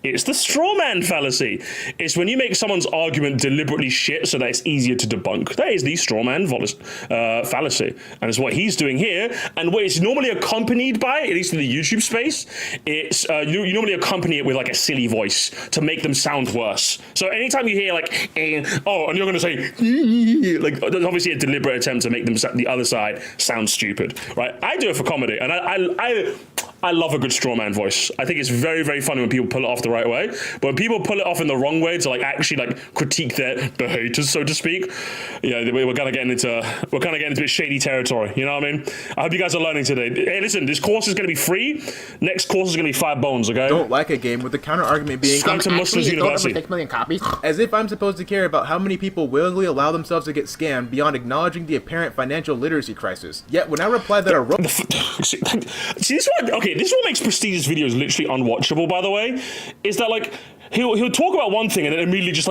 A: It's the straw man fallacy. It's when you make someone's argument deliberately shit so that it's easier to debunk. That is the straw man fallacy. And it's what he's doing here. And what it's normally accompanied by, at least in the YouTube space, it's you normally accompany it with a silly voice to make them sound worse. So anytime you hear and you're going to say, there's obviously a deliberate attempt to make them the other side sound stupid, right? I do it for comedy, and I love a good straw man voice. I think it's very, very funny when people pull it off the right way. But when people pull it off in the wrong way to actually critique the haters, so to speak, we're kind of getting into a bit shady territory. You know what I mean? I hope you guys are learning today. Hey, listen, this course is going to be free. Next course is going to be 5 bones. Okay?
E: Don't like a game with the counter argument being,
A: Subscribe to Muslims University.
D: 6 million copies.
E: As if I'm supposed to care about how many people willingly allow themselves to get scammed beyond acknowledging the apparent financial literacy crisis. Yet when I reply that
A: See, this is what makes Prestige's videos literally unwatchable, by the way, is that he'll talk about one thing and then immediately just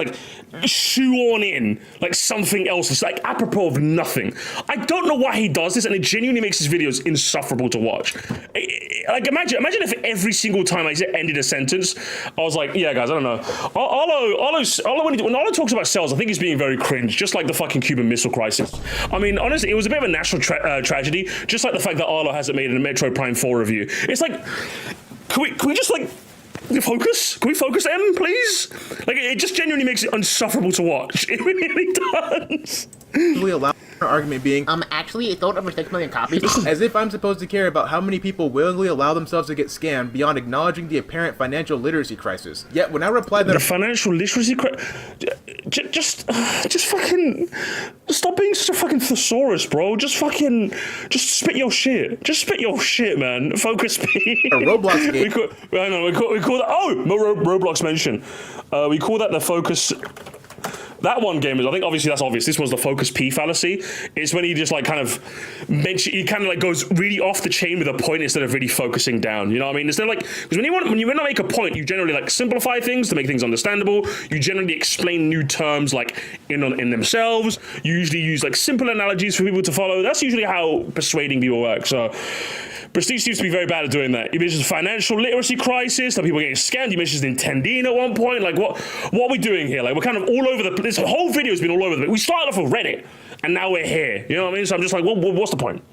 A: shoehorn in something else. It's apropos of nothing. I don't know why he does this, and it genuinely makes his videos insufferable to watch. Imagine if every single time I ended a sentence, I was like, yeah, guys, I don't know. When Arlo talks about sales, I think he's being very cringe, just like the fucking Cuban Missile Crisis. I mean, honestly, it was a bit of a national tragedy, just like the fact that Arlo hasn't made a Metro Prime 4 review. It's can we just focus? Can we focus, M, please? It just genuinely makes it insufferable to watch. It really does.
E: We allow argument being,
D: actually it sold over 6 million copies.
E: As if I'm supposed to care about how many people willingly allow themselves to get scammed beyond acknowledging the apparent financial literacy crisis. Yet when I reply that
A: the financial literacy crisis, just fucking stop being such a fucking thesaurus, bro. Just spit your shit. Just spit your shit, man. Focus, P.
E: A Roblox game.
A: We call that. Roblox mention. We call that the focus. That one game is, I think, obviously that's obvious. This was the focus P fallacy. It's when he just he goes really off the chain with a point instead of really focusing down. You know what I mean? Instead of because when you want to make a point, you generally simplify things to make things understandable. You generally explain new terms in themselves. You usually use simple analogies for people to follow. That's usually how persuading people works. So Prestige seems to be very bad at doing that. He mentions financial literacy crisis, that people are getting scammed. He mentions Nintendeen at one point. Like, what are we doing here? Like, we're kind of all over the place. This whole video has been all over the place. We started off with Reddit, and now we're here. You know what I mean? So I'm just like, what's the point?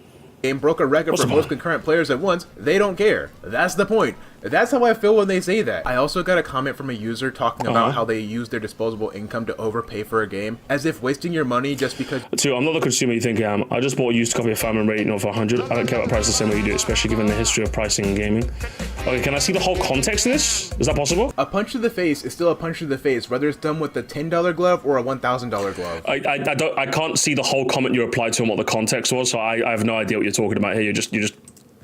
E: Game broke a record for most concurrent players at once. They don't care. That's the point. That's how I feel when they say that. I also got a comment from a user talking about how they use their disposable income to overpay for a game, as if wasting your money just because...
A: Two, I'm not the consumer you think I am. I just bought a used copy of Famine Rating for 100. I don't care about price the same way you do, especially given the history of pricing in gaming. Okay, can I see the whole context of this? Is that possible?
E: A punch to the face is still a punch to the face, whether it's done with a $10 glove or a $1,000 glove.
A: I can't see the whole comment you replied to and what the context was, so I have no idea what you're talking about here. You're just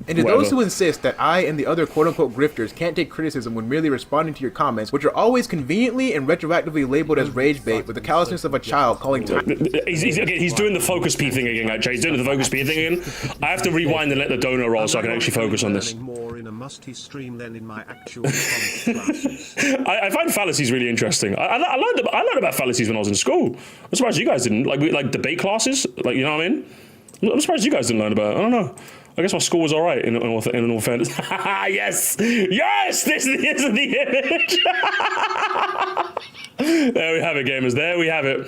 E: and to those who insist that I and the other quote-unquote grifters can't take criticism when merely responding to your comments, which are always conveniently and retroactively labeled as rage bait with the callousness of a child calling time...
A: He's doing the focus P thing again, actually. He's doing the focus P thing again. I have to rewind and let the donor roll so I can actually focus on this.
B: More in a musty stream than in my actual classes.
A: I find fallacies really interesting. I learned about fallacies when I was in school. I'm surprised you guys didn't. Like debate classes, like, you know what I mean? I'm surprised you guys didn't learn about it. I don't know. I guess my school was all right in all fairness. Yes! Yes! This is the image! There we have it, gamers. There we have it.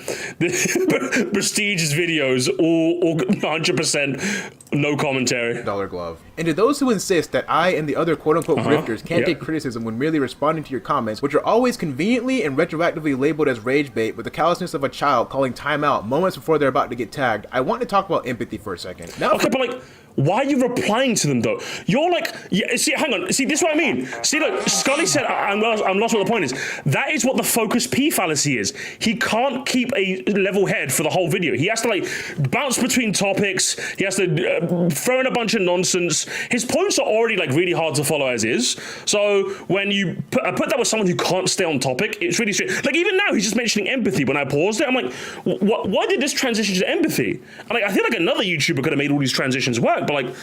A: Prestige's videos, all 100% no commentary.
E: Dollar glove. And to those who insist that I and the other quote-unquote grifters can't take criticism when merely responding to your comments, which are always conveniently and retroactively labeled as rage bait with the callousness of a child calling timeout moments before they're about to get tagged, I want to talk about empathy for a second. Now,
A: okay, but like, why are you replying to them though? You're like, yeah, see, hang on, see, this is what I mean. See, look, Scully said, I'm lost what the point is. That is what the focus P fallacy is. He can't keep a level head for the whole video. He has to like bounce between topics. He has to throw in a bunch of nonsense. His points are already like really hard to follow as is. So when you put that with someone who can't stay on topic, it's really strange. Like even now, he's just mentioning empathy. When I paused it, I'm like, why did this transition to empathy? And like, I feel like another YouTuber could have made all these transitions work, but like,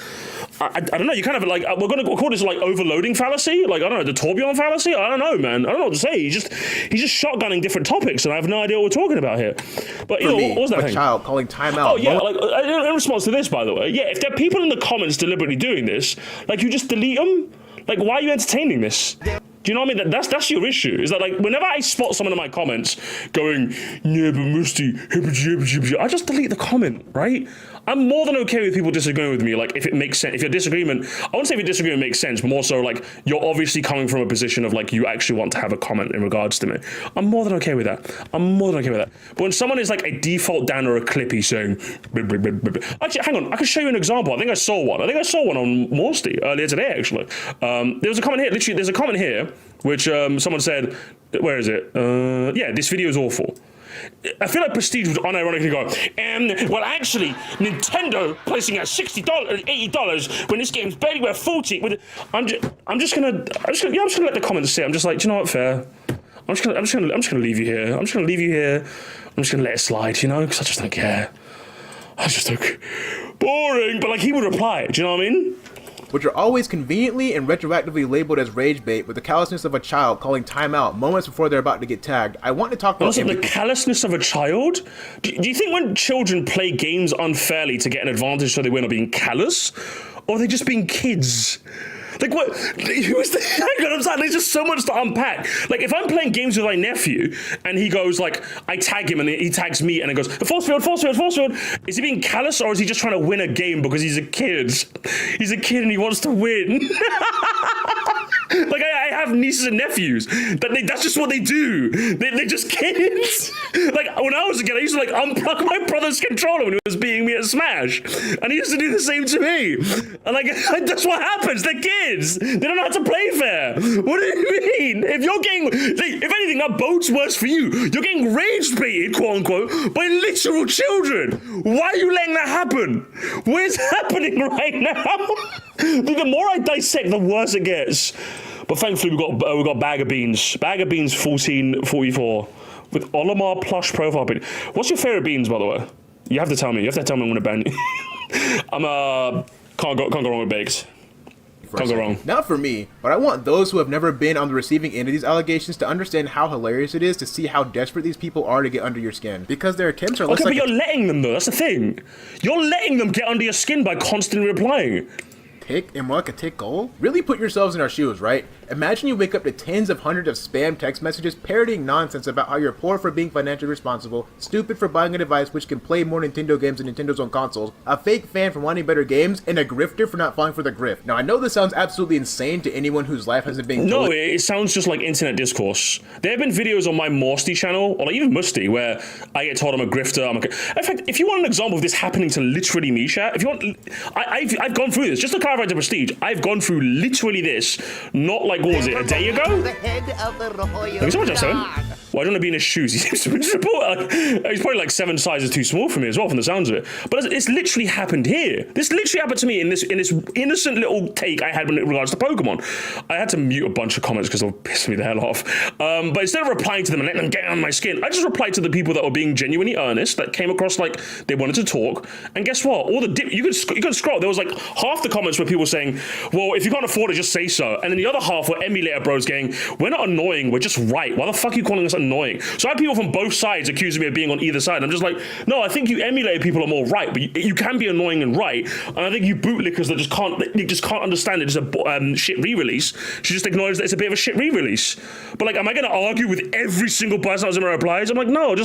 A: I don't know. You kind of like, we're going to call this like overloading fallacy. Like, I don't know, the tourbillon fallacy. I don't know, man. I don't know what to say. He's just shotgunning different topics, and I have no idea what we're talking about here. But you know, what was that thing?
E: A child calling timeout.
A: Oh yeah, like in response to this, by the way, yeah. If there are people in the comments deliberately doing this, like you just delete them. Like, why are you entertaining this? Do you know what I mean? That's your issue. Is that like whenever I spot someone in my comments going, yeah, but Moresty, I just delete the comment, right? I'm more than okay with people disagreeing with me, like if it makes sense. If your disagreement, I won't say if your disagreement makes sense, but more so like you're obviously coming from a position of like you actually want to have a comment in regards to me. I'm more than okay with that. But when someone is like a default down or a clippy saying, actually, hang on, I can show you an example. I think I saw one on Moresty earlier today, actually. There was a comment here, literally, there's a comment here, which someone said, where is it? Yeah, this video is awful. I feel like Prestige would unironically go, well, actually, Nintendo placing at $60, $80 when this game's barely worth $40. I'm just gonna let the comments sit. I'm just like, do you know what, fair. I'm just gonna leave you here. I'm just gonna let it slide, you know, because I just don't care. Boring, but like he would reply. Do you know what I mean?
E: Which are always conveniently and retroactively labeled as rage bait with the callousness of a child calling timeout moments before they're about to get tagged. I want to talk about
A: the callousness of a child? Do you think when children play games unfairly to get an advantage so they win are being callous? Or are they just being kids? Like what? There's just so much to unpack. Like if I'm playing games with my nephew and he goes like, I tag him and he tags me and it goes, force field. Is he being callous or is he just trying to win a game because he's a kid? He's a kid and he wants to win. Like I have nieces and nephews. That's just what they do. They're just kids. Like when I was a kid, I used to like unplug my brother's controller when he was beating me at Smash, and he used to do the same to me. And like that's what happens. They're kids. They don't know how to play fair. What do you mean? If you're getting, if anything, that bodes worse for you. You're getting rage baited, quote unquote, by literal children. Why are you letting that happen? What is happening right now? The more I dissect, the worse it gets. But thankfully we got Bag of Beans 1444 with Olimar plush profile pin. What's your favorite beans, by the way? You have to tell me. I'm gonna ban you. Can't go wrong with bakes. Can't go wrong.
E: Not for me, but I want those who have never been on the receiving end of these allegations to understand how hilarious it is to see how desperate these people are to get under your skin. Because their attempts are less
A: but you're letting them though. That's the thing. You're letting them get under your skin by constantly replying.
E: tick and more like a tick goal? Really put yourselves in our shoes, right? Imagine you wake up to tens of hundreds of spam text messages parodying nonsense about how you're poor for being financially responsible, stupid for buying a device which can play more Nintendo games than Nintendo's own consoles, a fake fan for wanting better games, and a grifter for not falling for the grift. Now, I know this sounds absolutely insane to anyone whose life hasn't been...
A: No, it sounds just like internet discourse. There have been videos on my Moresty channel, or like even Musty, where I get told I'm a grifter. In fact, if you want an example of this happening to literally me, chat, if you want... I've gone through this. Just to clarify to Prestige, I've gone through literally this, not like, what was it, a day ago?
G: The head of the royal
A: Thanks so much,
G: guard.
A: F7. Well, I don't want to be in his shoes. He's probably like 7 sizes too small for me as well, from the sounds of it. But it's literally happened here. This literally happened to me in this innocent little take I had in regards to Pokemon. I had to mute a bunch of comments because they were pissing me the hell off. But instead of replying to them and letting them get on my skin, I just replied to the people that were being genuinely earnest, that came across like they wanted to talk. And guess what? All the you could scroll. There was like half the comments were people saying, "Well, if you can't afford it, just say so." And then the other half were emulator bros going, "We're not annoying. We're just right. Why the fuck are you calling us annoying?" So I had people from both sides accusing me of being on either side. I'm just like, no, I think you emulator people are more right, but you can be annoying and right. And I think you bootlickers that just can't understand it. It's a shit re-release. She just acknowledged that it's a bit of a shit re-release. But like, am I going to argue with every single person that was in my replies? I'm like, no,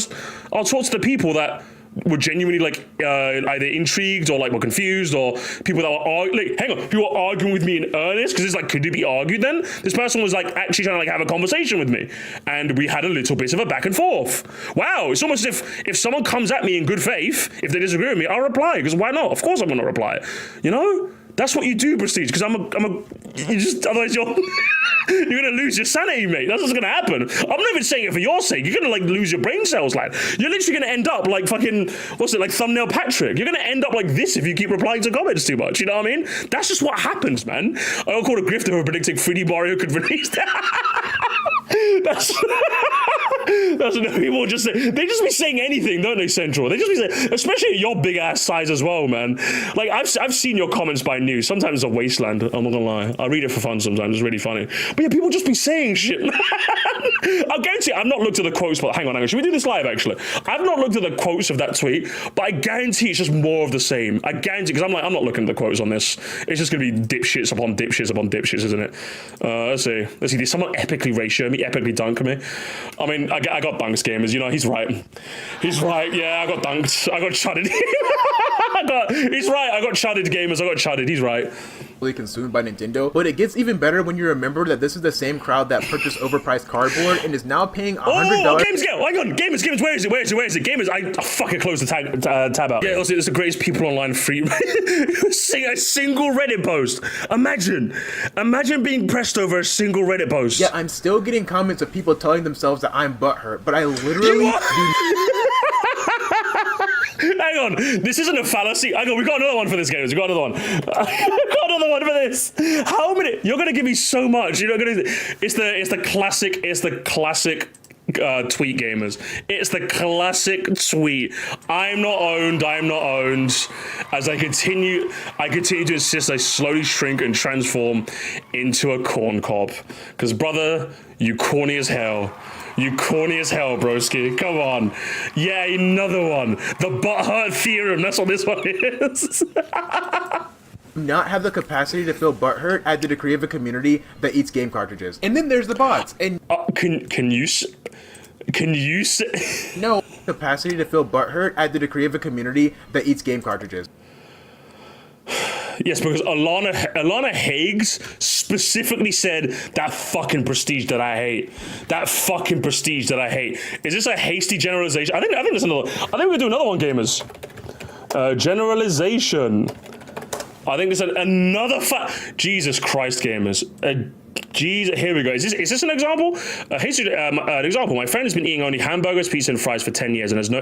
A: I'll talk to the people that were genuinely like either intrigued or like were confused, or people that were people were arguing with me in earnest, because it's like, could it be argued then? This person was like actually trying to like have a conversation with me, and we had a little bit of a back and forth. Wow, it's almost as if someone comes at me in good faith, if they disagree with me, I'll reply, because why not? Of course I'm gonna reply, you know? That's what you do, Prestige, because otherwise you're you're gonna lose your sanity, mate. That's what's gonna happen. I'm not even saying it for your sake. You're gonna like lose your brain cells, lad. You're literally gonna end up like fucking, like Thumbnail Patrick. You're gonna end up like this if you keep replying to comments too much. You know what I mean? That's just what happens, man. I got called a grifter for predicting 3D Mario could release that's what people just say. They just be saying anything, don't they, Central? They just be saying, especially at your big ass size as well, man. Like I've seen your comments by news. Sometimes it's a wasteland. I'm not gonna lie. I read it for fun sometimes. It's really funny. But yeah, people just be saying shit. I'll guarantee I've not looked at the quotes. But hang on. Should we do this live? Actually, I've not looked at the quotes of that tweet, but I guarantee it's just more of the same. I guarantee, because I'm not looking at the quotes on this. It's just gonna be dipshits upon dipshits upon dipshits, isn't it? Let's see. Did someone epically ratio me? Epically dunk me? I mean, I got dunks, gamers. You know, he's right. He's right. Yeah, I got dunked. I got chudded. He's right. I got chudded, gamers. I got chudded. He's right.
E: Consumed by Nintendo, but it gets even better when you remember that this is the same crowd that purchased overpriced cardboard and is now paying $100.
A: Oh, hang on, gamers, where is it? Gamers, I fucking closed the tab out. Yeah, it's the greatest people online free. Sing a single Reddit post. Imagine being pressed over a single Reddit post.
E: Yeah, I'm still getting comments of people telling themselves that I'm butthurt, but I literally
A: Hang on, this isn't a fallacy. Hang on, we got another one for this, gamers. We got another one. Got another one for this. How many? You're gonna give me so much. You're not gonna. It's the classic. Tweet, gamers. It's the classic tweet. I'm not owned. As I continue to insist, I slowly shrink and transform into a corn cob. Because brother, you corny as hell. You corny as hell, broski. Come on. Yeah, another one. The butthurt theorem. That's what this one is.
E: Not have the capacity to feel butthurt at the decree of a community that eats game cartridges. And then there's the bots. And
A: can you say
E: no capacity to feel butthurt at the decree of a community that eats game cartridges.
A: Yes, because Alana Higgs specifically said that fucking prestige that I hate. That fucking prestige that I hate. Is this a hasty generalization? I think there's another. I think we're gonna do another one, gamers. Generalization. I think there's another Jesus Christ, gamers. Jesus, here we go. Is this an example? An example. My friend has been eating only hamburgers, pizza, and fries for 10 years and has no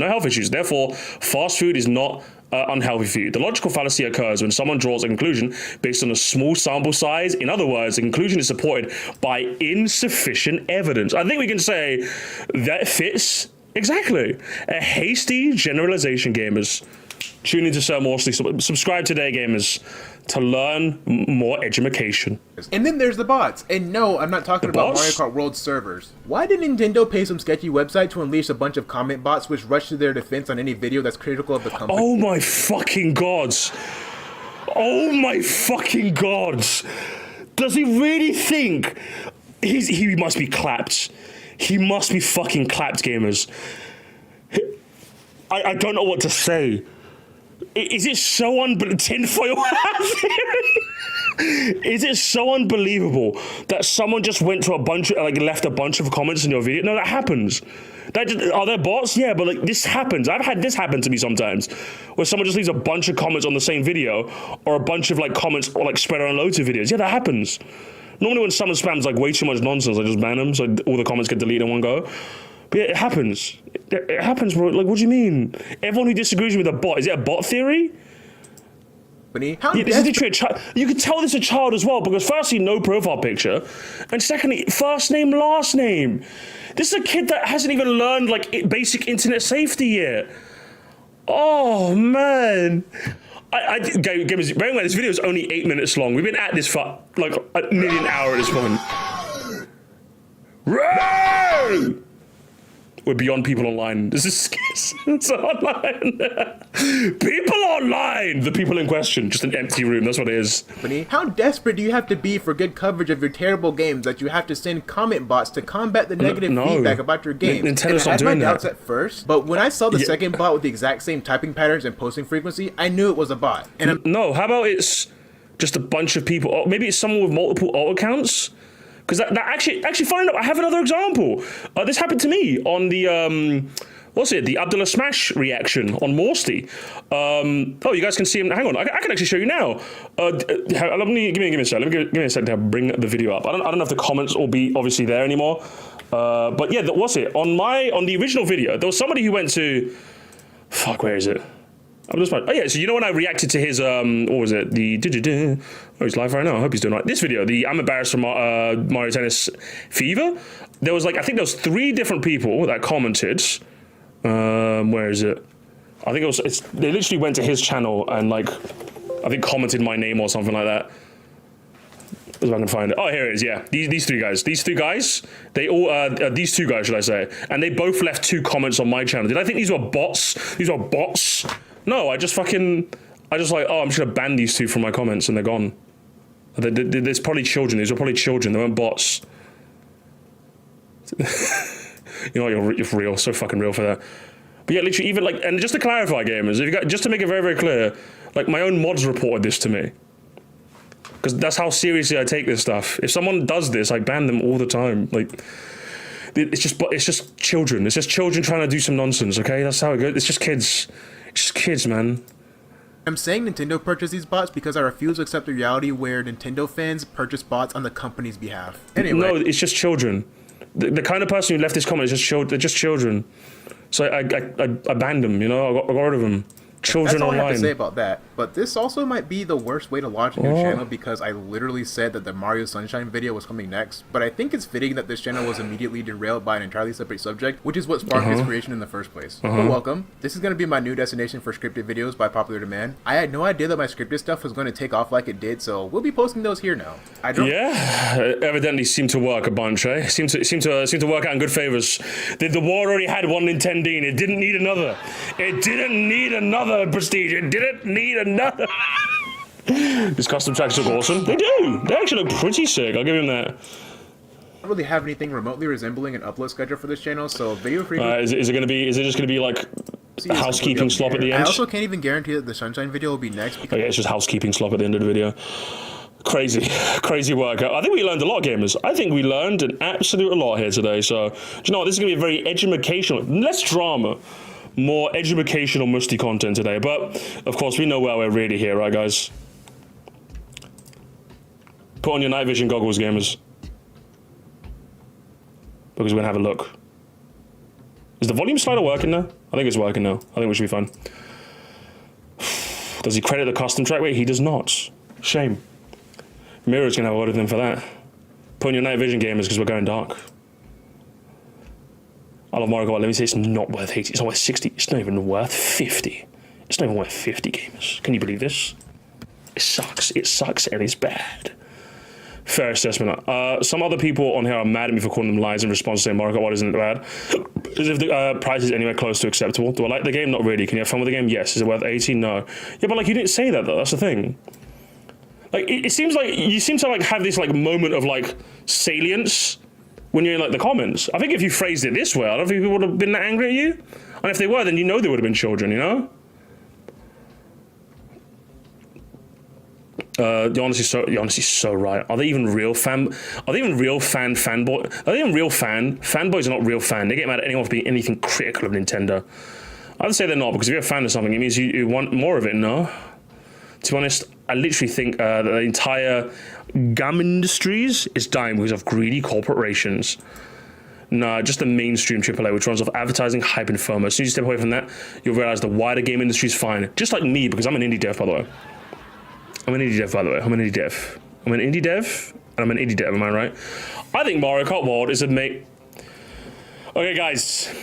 A: health issues. Therefore, fast food is not unhealthy food. The logical fallacy occurs when someone draws a conclusion based on a small sample size. In other words, the conclusion is supported by insufficient evidence. I think we can say that fits exactly. A hasty generalization, gamers. Tune into Sir Moresty. Subscribe today, gamers, to learn more education.
E: And then there's the bots. And no, I'm not talking about Mario Kart World servers. Why did Nintendo pay some sketchy website to unleash a bunch of comment bots which rush to their defense on any video that's critical of the company?
A: Oh my fucking gods. Oh my fucking god! Does he really think he must be clapped? He must be fucking clapped, gamers. I don't know what to say. Is it so tinfoil hat theory? Is it so unbelievable that someone just went to a bunch of, like, left a bunch of comments in your video? No, that happens. Are there bots? Yeah, but like this happens. I've had this happen to me sometimes, where someone just leaves a bunch of comments on the same video, or a bunch of like comments or like spread around loads of videos. Yeah, that happens. Normally when someone spams like way too much nonsense, I just ban them, so all the comments get deleted in one go. But yeah, it happens. It happens, bro. Like, what do you mean? Everyone who disagrees with a bot, is it a bot theory?
E: How
A: this is literally a child. You could tell this is a child as well, because firstly, no profile picture, and secondly, first name, last name. This is a kid that hasn't even learned like basic internet safety yet. Oh man. Bearing in mind, this video is only 8 minutes long. We've been at this for like nearly an hour at this point. Row! We're beyond people online. This is it's online. People online. The people in question. Just an empty room. That's what it is.
E: How desperate do you have to be for good coverage of your terrible games that you have to send comment bots to combat the negative feedback about your game?
A: Nintendo's not doing that.
E: I had my doubts at first, but when I saw the second bot with the exact same typing patterns and posting frequency, I knew it was a bot. And
A: no, how about it's just a bunch of people? Or maybe it's someone with multiple alt accounts. Because that actually, funny enough, I have another example. This happened to me on the, the Abdullah Smash reaction on Moresty. Oh, you guys can see him. Hang on, I can actually show you now. Give me a second. Give me a second to bring the video up. I don't know if the comments will be obviously there anymore. But yeah, on the original video, there was somebody who went to, where is it? I'm just like, oh yeah, so you know when I reacted to his, what was it? Oh, he's live right now. I hope he's doing right. This video, the I'm embarrassed for Mario Tennis Fever. There was like, I think there was 3 different people that commented. Where is it? I think they literally went to his channel and like, I think commented my name or something like that. If I can find it. Oh, here it is. Yeah, these 3 guys. These 3 guys. They all. These 2 guys, should I say? And they both left 2 comments on my channel. Did I think these were bots? These were bots. No, I just like, oh, I'm just gonna ban these 2 from my comments, and they're gone. There's probably children. These were probably children. They weren't bots. You know what? You're real. So fucking real for that. But yeah, literally, even like, and just to clarify, gamers, just to make it very, very clear, like my own mods reported this to me. Because that's how seriously I take this stuff. If someone does this, I ban them all the time. Like, it's just children. It's just children trying to do some nonsense. Okay, that's how it goes. It's just kids. It's just kids, man.
E: I'm saying Nintendo purchased these bots because I refuse to accept the reality where Nintendo fans purchase bots on the company's behalf. Anyway.
A: No, it's just children. The kind of person who left this comment is they're just children. So I banned them, you know, I got rid of them. Children
E: That's all
A: online.
E: I have to say about that. But this also might be the worst way to launch a new channel because I literally said that the Mario Sunshine video was coming next. But I think it's fitting that this channel was immediately derailed by an entirely separate subject, which is what sparked its creation in the first place. But welcome. This is going to be my new destination for scripted videos by popular demand. I had no idea that my scripted stuff was going to take off like it did, so we'll be posting those here now.
A: Yeah, evidently seemed to work a bunch, eh? Seemed to work out in good favors. The war already had one Nintendeen. It didn't need another. It didn't need another Prestige. It didn't need another. These custom tracks look awesome. They do. They actually look pretty sick. I'll give him that.
E: I don't really have anything remotely resembling an upload schedule for this channel, so video free.
A: Is it just gonna be like housekeeping slop at the end?
E: I also can't even guarantee that the Sunshine video will be next. Because
A: it's just housekeeping slop at the end of the video. Crazy work. I think we learned a lot, gamers. I think we learned an absolute lot here today. So, do you know what? This is gonna be a very educational, less drama, more educational musty content today. But of course, we know why we're really here, right, guys? Put on your night vision goggles, gamers, because we're gonna have a look. Is the volume slider working now? I think it's working now. I think we should be fine. Does he credit the custom track? Wait, he does not. Shame. Mirror's gonna have a word with him for that. Put on your night vision, gamers, because we're going dark. I love Mario Kart. Let me say it's not worth 80. It's not worth 60. It's not even worth 50. It's not even worth 50, gamers. Can you believe this? It sucks. It sucks and it's bad. Fair assessment. Some other people on here are mad at me for calling them lies in response to saying Mario Kart World isn't bad. As if the price is anywhere close to acceptable. Do I like the game? Not really. Can you have fun with the game? Yes. Is it worth 80? No. Yeah, but like you didn't say that though. That's the thing. Like it seems like you seem to like have this like moment of like salience when you're in like the comments. I think if you phrased it this way, I don't think people would have been that angry at you. And if they were, then you know they would have been children. You know. You're honestly so right. Are they even real fan? Are they even real fanboy? Are they even real fan? Fanboys are not real fan. They get mad at anyone for being anything critical of Nintendo. I would say they're not, because if you're a fan of something, it means you want more of it. No. To be honest, I literally think that the entire gum industries is dying because of greedy corporations. No, just the mainstream AAA, which runs off advertising, hype, and FOMO. As soon as you step away from that, you'll realize the wider game industry is fine. Just like me, because I'm an indie dev, by the way. I'm an indie dev, by the way. I'm an indie dev. I'm an indie dev, and I'm an indie dev, am I right? I think Mario Kart World is a mate. Okay, guys.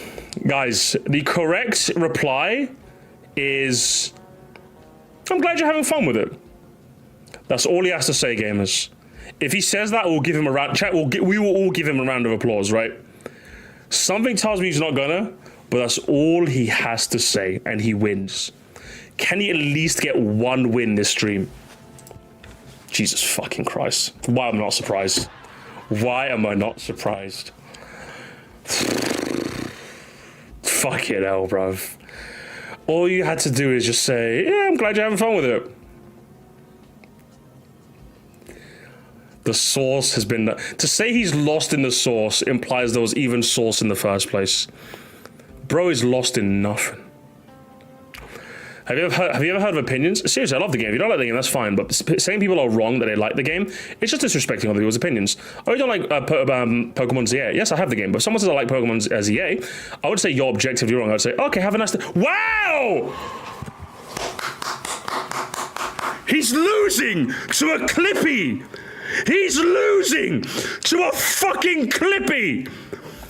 A: Guys, the correct reply is... I'm glad you're having fun with it. That's all he has to say, gamers. If he says that, we'll give him a round... Chat, we will all give him a round of applause, right? Something tells me he's not gonna, but that's all he has to say, and he wins. Can he at least get one win this stream? Jesus fucking Christ. Why am I not surprised? Why am I not surprised? Fucking hell, bruv. All you had to do is just say, yeah, I'm glad you're having fun with it. The source has been... To say he's lost in the source implies there was even source in the first place. Bro is lost in nothing. Have you ever heard of opinions? Seriously, I love the game. If you don't like the game, that's fine. But saying people are wrong that they like the game, it's just disrespecting other people's opinions. Oh, you don't like Pokemon ZA? Yes, I have the game. But if someone says I like Pokemon ZA, I would say you're objectively wrong. I would say, okay, have a nice day. Wow! He's losing to a Clippy! He's losing to a fucking Clippy!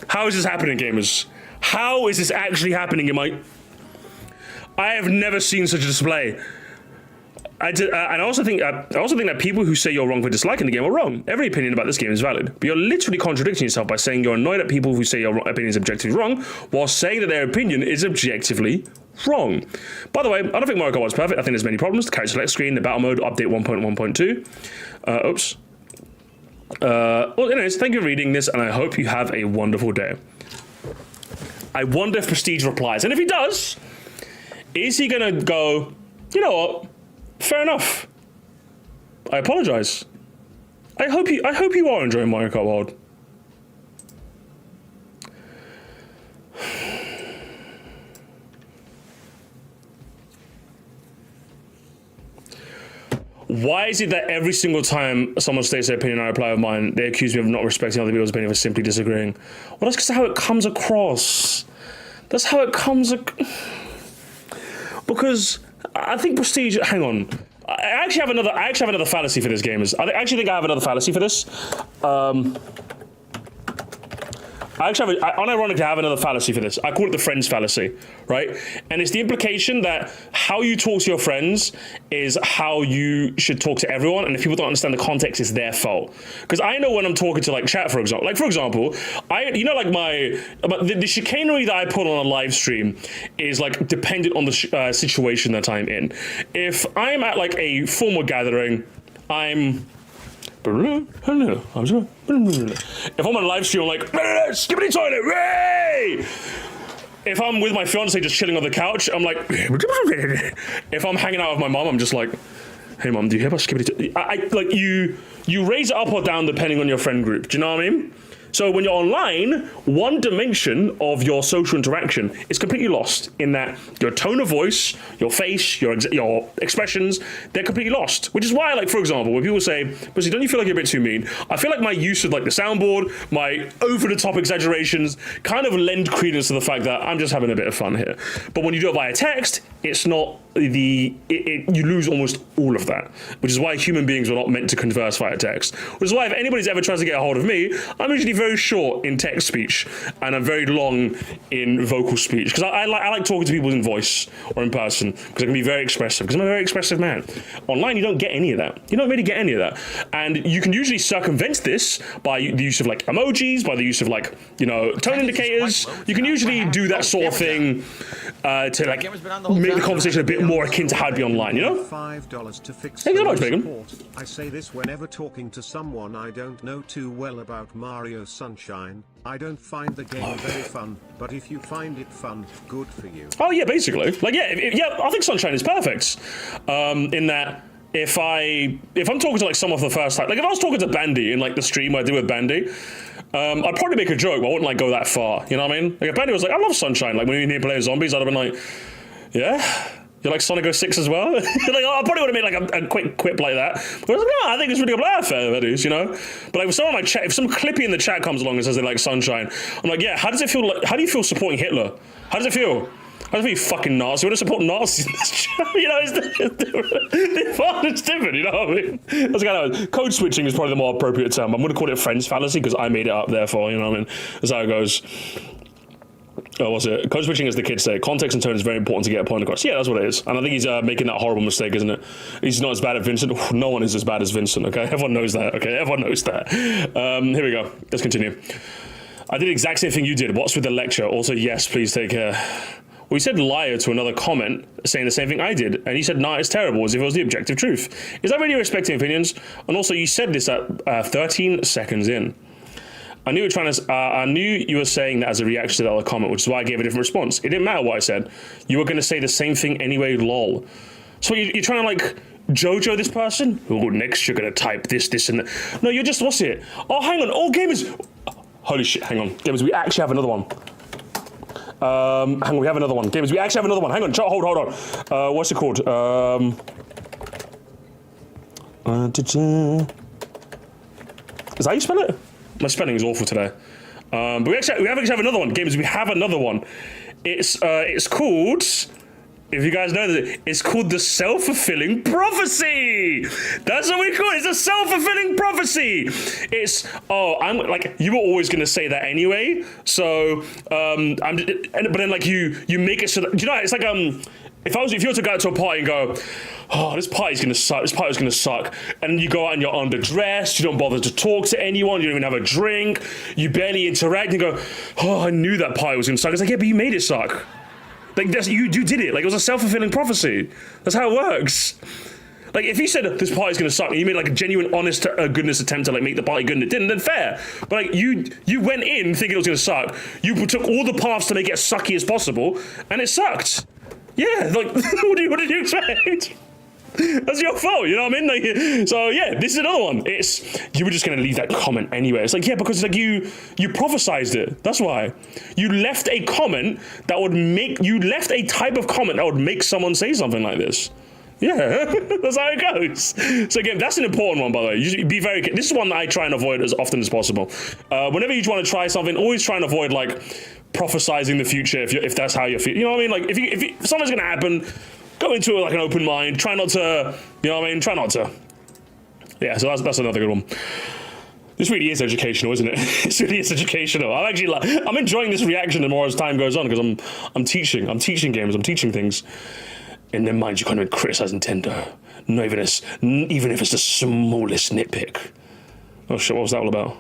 A: How is this happening, gamers? How is this actually happening in my... I have never seen such a display. And I also think that people who say you're wrong for disliking the game are wrong. Every opinion about this game is valid, but you're literally contradicting yourself by saying you're annoyed at people who say your opinion is objectively wrong, while saying that their opinion is objectively wrong. By the way, I don't think Mario Kart is perfect. I think there's many problems. The character select screen, the battle mode, update 1.1.2. Oops. Well, anyways, thank you for reading this, and I hope you have a wonderful day. I wonder if Prestige replies, and if he does. Is he gonna go, you know what, fair enough. I apologize. I hope you are enjoying Mario Kart World. Why is it that every single time someone states their opinion and I reply with mine, they accuse me of not respecting other people's opinion for simply disagreeing? Well, that's because how it comes across. That's how it comes because I think Prestige... Hang on. I actually have another fallacy for this, gamers. I actually think I have another fallacy for this. Unironically, I have another fallacy for this. I call it the friends fallacy, right? And it's the implication that how you talk to your friends is how you should talk to everyone, and if people don't understand the context, it's their fault. Because I know when I'm talking to like chat, for example, the chicanery that I put on a live stream is like dependent on the situation that I'm in. If I'm at like a formal gathering, if I'm on a live stream, I'm like, skippity toilet, ray! If I'm with my fiance just chilling on the couch, I'm like, if I'm hanging out with my mom, I'm just like, hey mom, do you hear about skippity toilet? Like you raise it up or down depending on your friend group. Do you know what I mean? So when you're online, one dimension of your social interaction is completely lost in that your tone of voice, your face, your expressions, they're completely lost. Which is why, like, for example, when people say, "But don't you feel like you're a bit too mean?" I feel like my use of like the soundboard, my over-the-top exaggerations kind of lend credence to the fact that I'm just having a bit of fun here. But when you do it via text, it's not you lose almost all of that, which is why human beings were not meant to converse via text. Which is why if anybody's ever tries to get a hold of me, I'm usually very short in text speech, and I'm very long in vocal speech because I like talking to people in voice or in person because I can be very expressive because I'm a very expressive man. Online, you don't get any of that. You don't really get any of that, and you can usually circumvent this by the use of like emojis, by the use of like tone indicators. You can usually do that sort of thing to like make the conversation a bit more akin to how it'd be online.
B: $5 to fix
A: Thank you so much, Megan.
B: support. I say this whenever talking to someone I don't know too well about Mario Sunshine. I don't find the game very fun, but if you find it fun, good for you.
A: Oh yeah, basically. Like I think Sunshine is perfect. In that if I'm talking to like someone for the first time, like if I was talking to Bandy in like the stream I did with Bandy, I'd probably make a joke, but I wouldn't like go that far. You know what I mean? Like if Bandy was like, I love Sunshine, like when we need to play zombies, I'd have been like, yeah. You like Sonic 06 as well? Like, I probably would have made like a quick quip like that. But I was like, no, I think it's really good. Fair, that is, But like, if some clippy in the chat comes along and says they like Sunshine, I'm like, yeah. How does it feel? Like, how do you feel supporting Hitler? How does it feel? How does it feel, you fucking Nazi? You want to support Nazis in this chat? It's different. You know what I mean? That's kind of code switching is probably the more appropriate term. I'm going to call it friends fallacy because I made it up. Therefore, you know what I mean? That's how it goes. Oh, what's it? Code switching, as the kids say. Context and tone is very important to get a point across. Yeah, that's what it is. And I think he's making that horrible mistake, isn't it? He's not as bad as Vincent. No one is as bad as Vincent, okay? Everyone knows that, okay? Everyone knows that. Here we go. Let's continue. I did the exact same thing you did. What's with the lecture? Also, yes, please take care. Well, he said liar to another comment saying the same thing I did. And he said, nah, it's terrible, as if it was the objective truth. Is that really respecting opinions? And also, you said this at 13 seconds in. I knew you were saying that as a reaction to the other comment, which is why I gave a different response. It didn't matter what I said. You were going to say the same thing anyway, lol. So you're trying to like JoJo this person? Oh, next you're going to type this, and that. No, you're just, what's it? Oh, hang on. Oh, gamers. Holy shit, hang on. Gamers, we actually have another one. Hang on, we have another one. Gamers, we actually have another one. Hang on, hold on. What's it called? Is that how you spell it? My spelling is awful today. But we actually have another one. Gamers, we have another one. It's called, if you guys know that, it's called the self-fulfilling prophecy. That's what we call it. It's a self-fulfilling prophecy. It's, I'm like, you were always going to say that anyway. So, but then like you make it so that, it's like, if you were to go out to a party and go, oh, this party's gonna suck, this party's gonna suck, and you go out and you're underdressed, you don't bother to talk to anyone, you don't even have a drink, you barely interact, and you go, oh, I knew that party was gonna suck. It's like, yeah, but you made it suck. Like, you did it. Like, it was a self-fulfilling prophecy. That's how it works. Like, if you said this party's gonna suck, and you made like a genuine, honest goodness attempt to like make the party good and it didn't, then fair. But like, you went in thinking it was gonna suck, you took all the paths to make it as sucky as possible, and it sucked. Yeah, like, what did you expect? That's your fault, you know what I mean? Like, so yeah, this is another one. You were just gonna leave that comment anyway. It's like, yeah, because like you prophesized it. That's why. You left a comment that would left a type of comment that would make someone say something like this. Yeah, that's how it goes. So again, that's an important one, by the way. You be very. This is one that I try and avoid as often as possible. Whenever you want to try something, always try and avoid like prophesizing the future if that's how you feel. You know what I mean? Like if something's gonna happen, go into it like an open mind. Try not to. You know what I mean? Try not to. Yeah. So that's another good one. This really is educational, isn't it? This really is educational. I'm enjoying this reaction the more as time goes on because I'm teaching games. I'm teaching things. In their minds, you can't even criticize Nintendo. Not even if it's the smallest nitpick. Oh shit, what was that all about?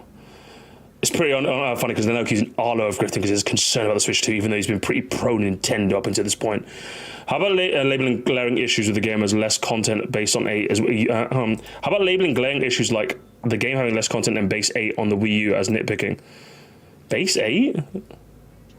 A: It's pretty funny because they're now accusing Arlo of grifting because he's concerned about the Switch 2, even though he's been pretty pro Nintendo up until this point. How about labeling glaring issues with the game as less content based on 8? How about labeling glaring issues like the game having less content than base 8 on the Wii U as nitpicking? Base 8?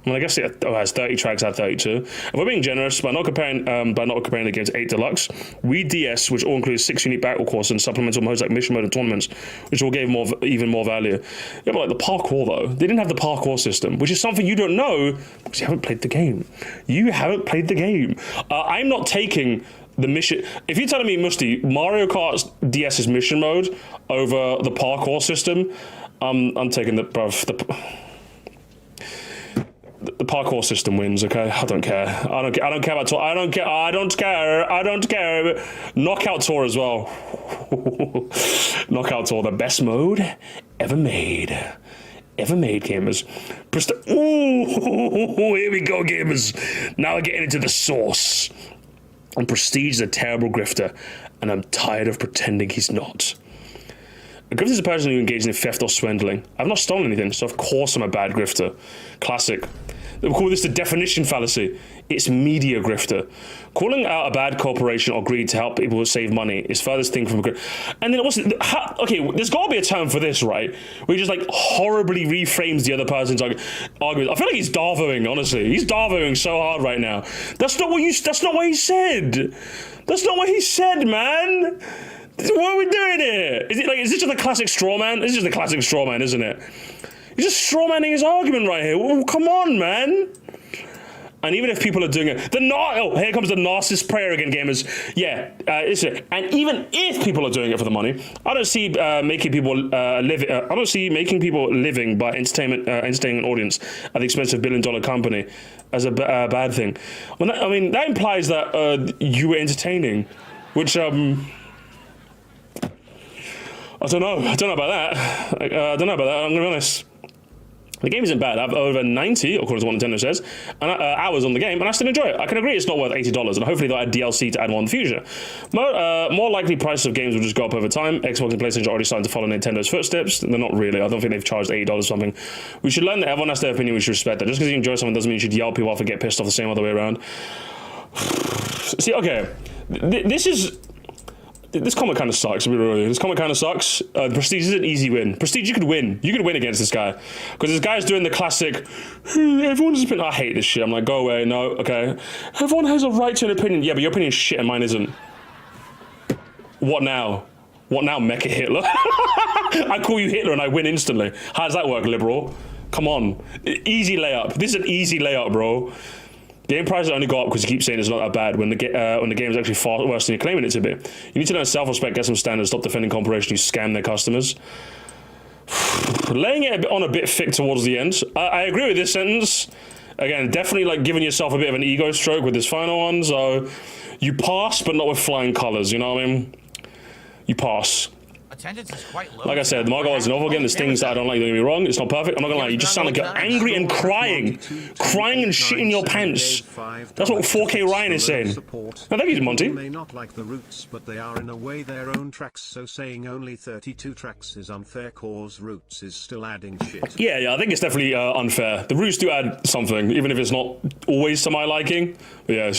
A: Well, I guess it has 30 tracks out of 32. If we're being generous by not comparing the game to 8 Deluxe, Wii DS, which all includes 6 unique battle courses and supplemental modes like mission mode and tournaments, which all gave even more value. Yeah, but like the parkour though, they didn't have the parkour system, which is something you don't know because you haven't played the game. You haven't played the game. I'm not taking the mission. If you're telling me, Musty, Mario Kart DS's mission mode over the parkour system, I'm taking the parkour system wins, okay? I don't care. I don't care about tour. I don't care. Knockout Tour as well. Knockout Tour, the best mode ever made. ever made, gamers. Ooh, here we go, gamers. Now we're getting into the sauce. And Prestige is a terrible grifter, and I'm tired of pretending he's not. A grifter is a person who engages in theft or swindling. I've not stolen anything, so of course I'm a bad grifter. Classic. We call this the definition fallacy. It's media grifter. Calling out a bad corporation or greed to help people save money is furthest thing from a grift. And then okay, there's got to be a term for this, right? Where he just like horribly reframes the other person's argument. I feel like he's Darvoing, honestly. He's Darvoing so hard right now. That's not what he said. That's not what he said, man. What are we doing here? Is this just a classic straw man? This is just a classic straw man, isn't it? He's just straw manning his argument right here. Well, come on, man. And even if people are doing it, here comes the narcissist prayer again, gamers. Yeah, and even if people are doing it for the money, I don't see making people living by entertaining an audience at the expense of $1 billion company as a bad thing. I mean, that implies that you were entertaining, which I don't know about that. I don't know about that. I'm gonna be honest. The game isn't bad. I have over 90, according to what Nintendo says, and hours on the game, and I still enjoy it. I can agree it's not worth $80, and hopefully they'll add DLC to add more in the future. More likely prices of games will just go up over time. Xbox and PlayStation are already starting to follow Nintendo's footsteps. They're not really. I don't think they've charged $80 or something. We should learn that everyone has their opinion. We should respect that. Just because you enjoy something doesn't mean you should yell people off and get pissed off the same other way around. See, okay, this comment kind of sucks. This comment kind of sucks. Prestige is an easy win. Prestige, you could win. You could win against this guy. Because this guy's doing the classic, everyone's opinion. I hate this shit. I'm like, go away. No, okay. Everyone has a right to an opinion. Yeah, but your opinion is shit and mine isn't. What now? What now, Mecha Hitler? I call you Hitler and I win instantly. How does that work, liberal? Come on. Easy layup. This is an easy layup, bro. Game prices only go up because you keep saying it's not that bad when the game is actually far worse than you're claiming it to be. You need to learn self-respect, get some standards, stop defending corporations who scam their customers. Laying it on a bit thick towards the end. I agree with this sentence. Again, definitely like giving yourself a bit of an ego stroke with this final one. So you pass, but not with flying colors. You know what I mean? You pass.
G: Attendance is quite low.
A: Like I said, the Margot is an awful game. There's things that I don't like. Don't get me wrong. It's not perfect. I'm not gonna lie. You just sound like you're angry and crying and shitting your pants. That's what 4K Ryan is saying. No, thank you, Monty.
B: May not like the Roots, but they are in a way their own tracks. So saying only 32 tracks is unfair. Cause Roots is still adding shit.
A: Yeah. I think it's definitely unfair. The Roots do add something, even if it's not always to my liking. But yeah,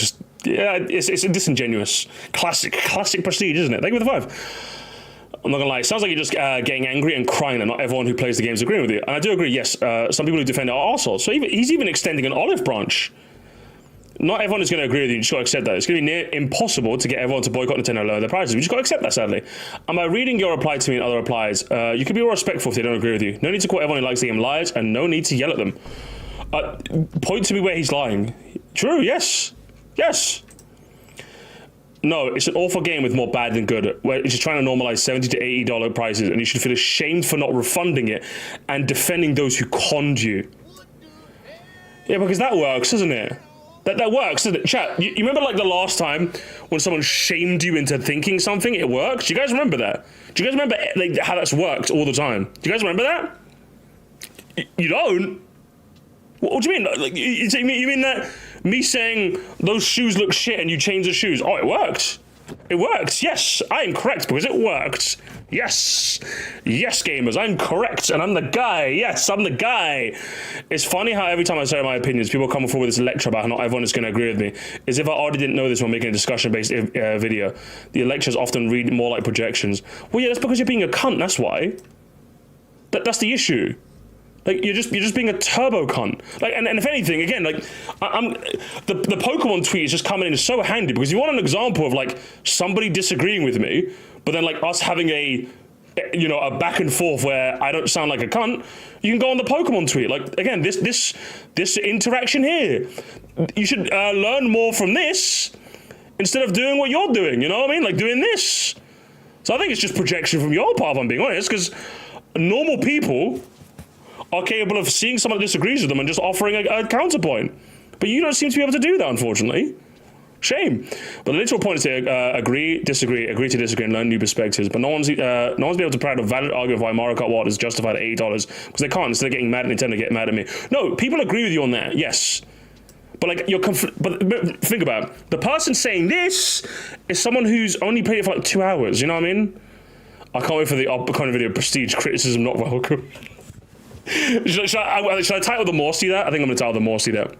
A: it's disingenuous. Classic Prestige, isn't it? Thank you for the 5. I'm not gonna lie, it sounds like you're just getting angry and crying, and not everyone who plays the games agreeing with you. And I do agree, yes, some people who defend it are arseholes. So he's even extending an olive branch. Not everyone is going to agree with you, you just got to accept that. It's going to be near impossible to get everyone to boycott Nintendo and lower their prices. We just got to accept that, sadly. And by reading your reply to me and other replies, you can be more respectful if they don't agree with you. No need to call everyone who likes the game liars, and no need to yell at them. Point to me where he's lying. True, yes. No, it's an awful game with more bad than good, where it's just trying to normalize $70 to $80 prices, and you should feel ashamed for not refunding it and defending those who conned you. Yeah, because that works, doesn't it? That works, doesn't it? Chat, you remember like the last time when someone shamed you into thinking something? It works? Do you guys remember that? Do you guys remember like how that's worked all the time? Do you guys remember that? You don't? What do you mean? Like, you mean that me saying those shoes look shit and you change the shoes? Oh, it worked. It works. Yes, I am correct because it worked. Yes, gamers, I'm correct and I'm the guy. Yes, I'm the guy. It's funny how every time I say my opinions, people come forward with this lecture about how not everyone is going to agree with me. As if I already didn't know this when making a discussion-based video. The lectures often read more like projections. Well, yeah, that's because you're being a cunt. That's why. That's the issue. Like you're just being a turbo cunt. Like and if anything, again, like the Pokemon tweet is just coming in so handy because you want an example of like somebody disagreeing with me, but then like us having a back and forth where I don't sound like a cunt. You can go on the Pokemon tweet. Like again, this interaction here. You should learn more from this instead of doing what you're doing. You know what I mean? Like doing this. So I think it's just projection from your part, if I'm being honest, because normal people are capable of seeing someone that disagrees with them and just offering a counterpoint. But you don't seem to be able to do that, unfortunately. Shame. But the literal point is to agree to disagree, and learn new perspectives. But no one's been able to provide a valid argument for why Mario Kart World is justified at $80 because they can't. Instead of getting mad at Nintendo, get mad at me. No, people agree with you on that. Yes. But like but think about it. The person saying this is someone who's only played it for like 2 hours. You know what I mean? I can't wait for the upcoming video. Prestige criticism not welcome. should I title the Moresty that? I think I'm gonna title the Moresty that.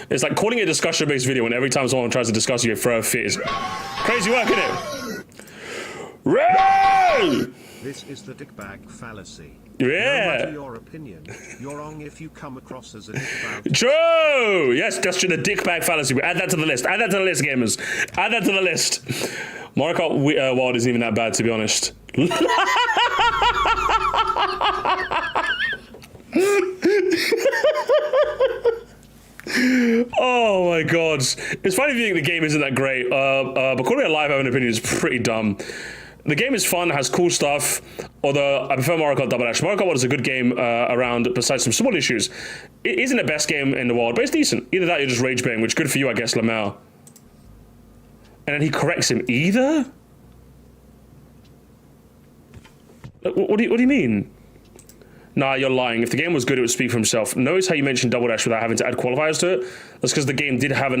A: It's like calling it a discussion-based video when every time someone tries to discuss you throw a fit is crazy work, isn't it? Ray!
B: This is the dickbag fallacy.
A: Yeah.
B: No matter your opinion, you're wrong if you come across as a dickbag.
A: True! Yes, that's true, the dickbag fallacy. Add that to the list. Add that to the list, gamers. Add that to the list. Mario Kart World isn't even that bad, to be honest. Oh my god. It's funny if you think the game isn't that great, but calling it a live own opinion is pretty dumb. The game is fun, has cool stuff, although I prefer Mario Kart Double Dash. Mario Kart World is a good game around, besides some small issues. It isn't the best game in the world, but it's decent. Either that or you're just rage baiting, which is good for you, I guess, Lamau. And then he corrects him. Either? What do you mean? Nah, you're lying. If the game was good, it would speak for himself. Notice how you mentioned Double Dash without having to add qualifiers to it? That's because the game did have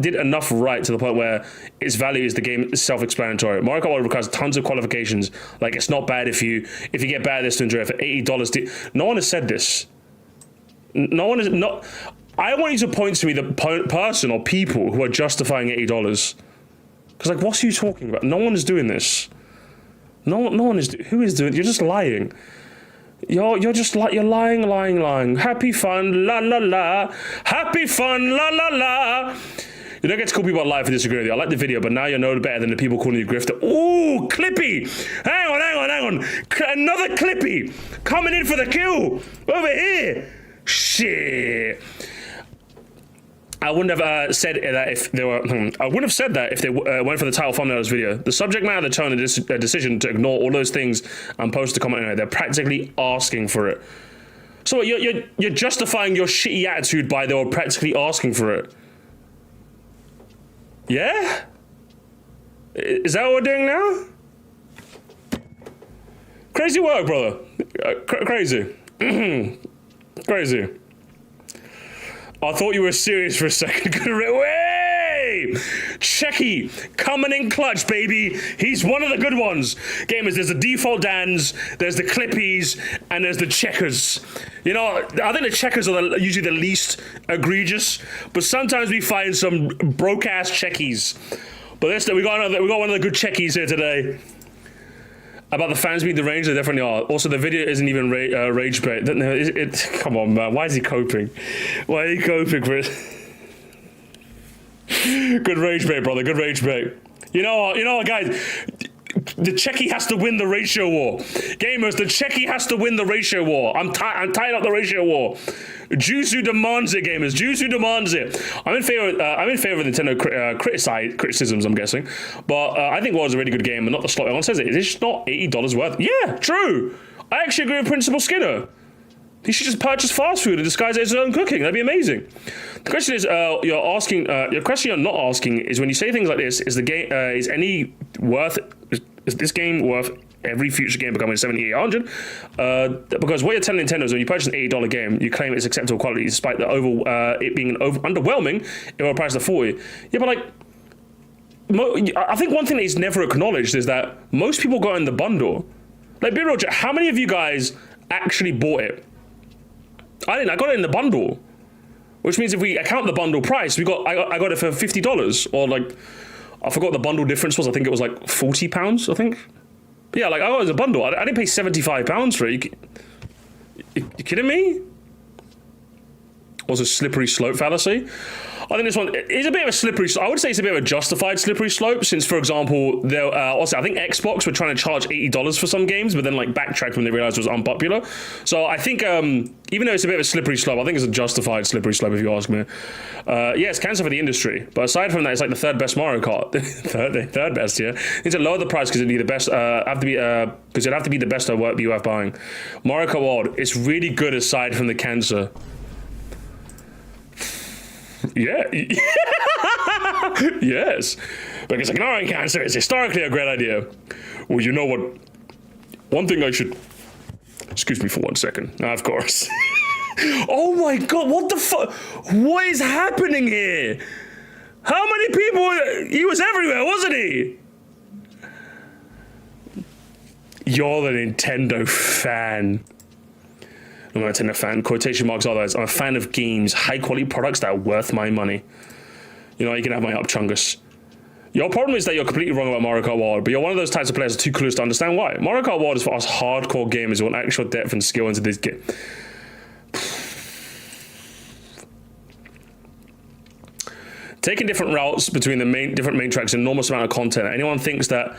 A: did enough right to the point where its value is the game is self-explanatory. Mario Kart World requires tons of qualifications. Like, it's not bad if you get bad at this to enjoy it for $80. No one has said this. No one is not. I want you to point to me the person or people who are justifying $80. Because, like, what's you talking about? No one is doing this. No one is. Who is doing it? You're just lying. You're just like, you're lying. Happy fun, la la la. Happy fun, la la la. You don't get to call people alive for disagreeing with you. I like the video, but now you know better than the people calling you grifter. Ooh, Clippy! Hang on. Another Clippy coming in for the kill over here. Shit. I wouldn't have said that if they were. I wouldn't have said that if they went for the title thumbnail of this video. The subject matter, the tone, and the decision to ignore all those things and post a comment anyway. They're practically asking for it. So you're justifying your shitty attitude by they were practically asking for it. Yeah? Is that what we're doing now? Crazy work, brother. Crazy. Crazy. I thought you were serious for a second. Way! Checky, coming in clutch, baby. He's one of the good ones. Gamers, there's the default Dans, there's the Clippies, and there's the Checkers. You know, I think the Checkers are usually the least egregious, but sometimes we find some broke-ass Checkies. But we got one of the good Checkies here today. About the fans being deranged, they definitely are. Also, the video isn't even rage bait. Come on, man. Why is he coping? Why are you coping, Chris? Good rage bait, brother. Good rage bait. You know what, guys? The Checky has to win the ratio war. Gamers, the Checky has to win the ratio war. I'm tied up the ratio war. Juicy demands it, gamers. Juicy demands it. I'm in favor of Nintendo criticisms, I'm guessing. But I think World's a really good game, and not the slot. Everyone says it. It's just not $80 worth. Yeah, true. I actually agree with Principal Skinner. He should just purchase fast food and disguise it as his own cooking. That'd be amazing. The question is, your question you're not asking is when you say things like this, is this game worth every future game becoming 70, 800? Because what you're telling Nintendo is when you purchase an $80 game, you claim it's acceptable quality despite it being underwhelming, it will price of 40. Yeah, but like, I think one thing that is never acknowledged is that most people got in the bundle. Like, be real, how many of you guys actually bought it? I didn't. I got it in the bundle, which means if we account the bundle price, I got it for $50, or like, I forgot the bundle difference was. I think it was like £40. I think. But yeah, like I got it as a bundle. I didn't pay £75 for it. You kidding me? Also, slippery slope fallacy. I think this one is a bit of a slippery. I would say it's a bit of a justified slippery slope, since, for example, also I think Xbox were trying to charge $80 for some games, but then like backtracked when they realized it was unpopular. So I think even though it's a bit of a slippery slope, I think it's a justified slippery slope if you ask me. Yeah, it's cancer for the industry, but aside from that, it's like the third best Mario Kart. third best, yeah. Need to lower the price because it'd be the best. Because it'd have to be the best at what you have buying. Mario Kart World, it's really good aside from the cancer. Yeah. Yes. Because ignoring cancer is historically a great idea. Well, you know what? One thing I should... Excuse me for 1 second. Of course. Oh my god, what the fuck? What is happening here? How many people? He was everywhere, wasn't he? You're the Nintendo fan. I'm a Nintendo fan. Quotation marks otherwise. I'm a fan of games, high quality products that are worth my money. You know, you can have my up, Chungus. Your problem is that you're completely wrong about Mario Kart World, but you're one of those types of players who are too clueless to understand why. Mario Kart World is for us hardcore gamers who want actual depth and skill into this game. Taking different routes between the different main tracks, an enormous amount of content. Anyone thinks that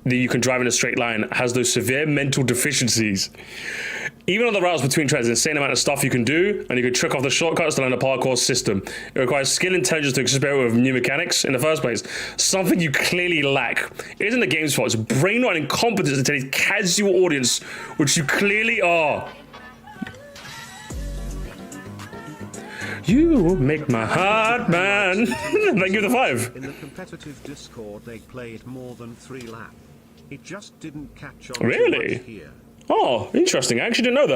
A: you can drive in a straight line has those severe mental deficiencies. Even on the routes between tracks, an insane amount of stuff you can do, and you can trick off the shortcuts to learn a parkour system. It requires skill and intelligence to experiment with new mechanics in the first place, something you clearly lack. It isn't the game's fault, it's brain rot and incompetence to today's casual audience, which you clearly are. You make my heart, man. Thank you for the 5.
B: In the competitive Discord, they played more than 3 laps. It just didn't catch on.
A: Really?
B: Here.
A: Oh, interesting. I actually didn't know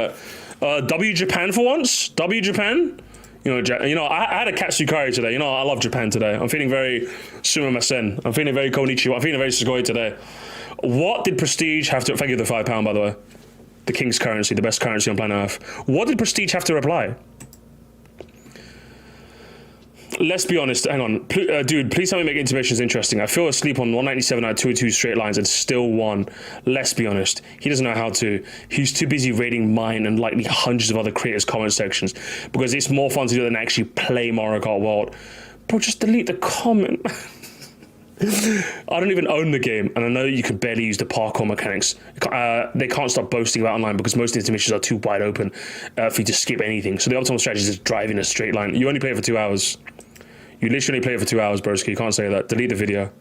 A: that. W Japan for once. W Japan. You know, I had a Katsukari today. You know, I love Japan today. I'm feeling very sumimasen. I'm feeling very konnichiwa. I'm feeling very sugoi today. What did Prestige have to... Thank you for the £5, by the way. The king's currency, the best currency on planet Earth. What did Prestige have to reply? Let's be honest. Hang on. Dude, please tell me make intermissions interesting. I fell asleep on 197 out of 202 straight lines and still won. Let's be honest. He doesn't know how to. He's too busy raiding mine and likely hundreds of other creators' comment sections because it's more fun to do than actually play Mario Kart World. Bro, just delete the comment. I don't even own the game, and I know you can barely use the parkour mechanics. They can't stop boasting about online because most intermissions are too wide open for you to skip anything. So the optimal strategy is drive in a straight line. You only play it for 2 hours. You literally play it for 2 hours, broski. You can't say that. Delete the video.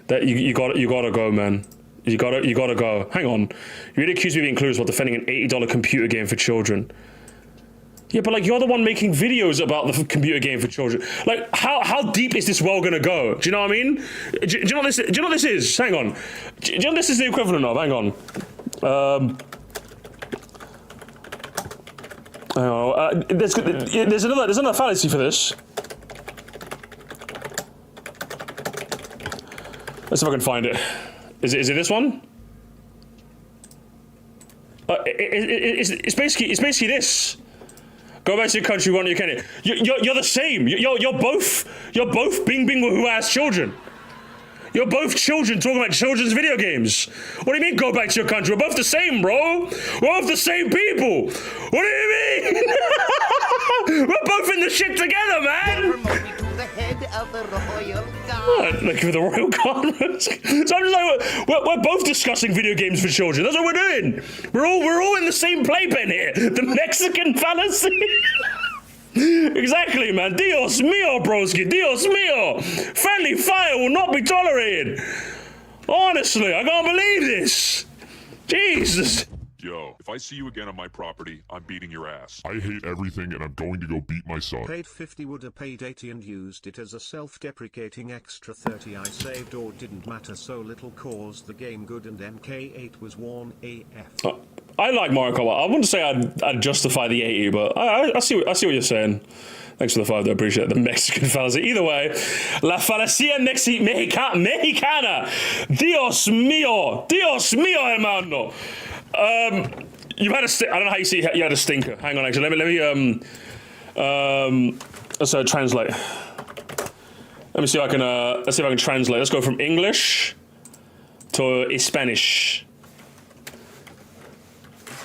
A: That you gotta go, man. You gotta go. Hang on. You really accuse me of being clueless while defending an $80 computer game for children. Yeah, but like you're the one making videos about the computer game for children. Like how deep is this world gonna go? Do you know what I mean? Do you know what this? Do you know what this is? Hang on. Do you know what this is the equivalent of? Hang on. There's another fallacy for this. Let's see if I can find it. Is it this one? It's basically this. Go back to your country, one you can. You're the same. You're both Bing Bing who has children. You're both children talking about children's video games. What do you mean go back to your country? We're both the same, bro. We're both the same people. What do you mean? We're both in the shit together, man. What? Like with the royal guard? So I'm just like, we're both discussing video games for children. That's what we're doing. We're all in the same playpen here. The Mexican fallacy. Exactly, man. Dios mío, broski. Dios mío. Friendly fire will not be tolerated. Honestly, I can't believe this. Jesus.
F: Yo, if I see you again on my property, I'm beating your ass. I hate everything and I'm going to go beat my son.
B: Paid 50, would have paid 80 and used it as a self-deprecating extra 30 I saved or didn't matter so little cause the game good and MK8 was worn AF.
A: I like Mario Kart. I wouldn't say I'd justify the 80, but I see what you're saying. Thanks for the 5, though. I appreciate it. The Mexican fallacy. Either way, La Falacia Mexicana. Dios mío, hermano. You've had a I don't know how you see you had a stinker. Hang on, actually, let me let's translate. Let me see if I can let's see if I can translate. Let's go from English to Spanish.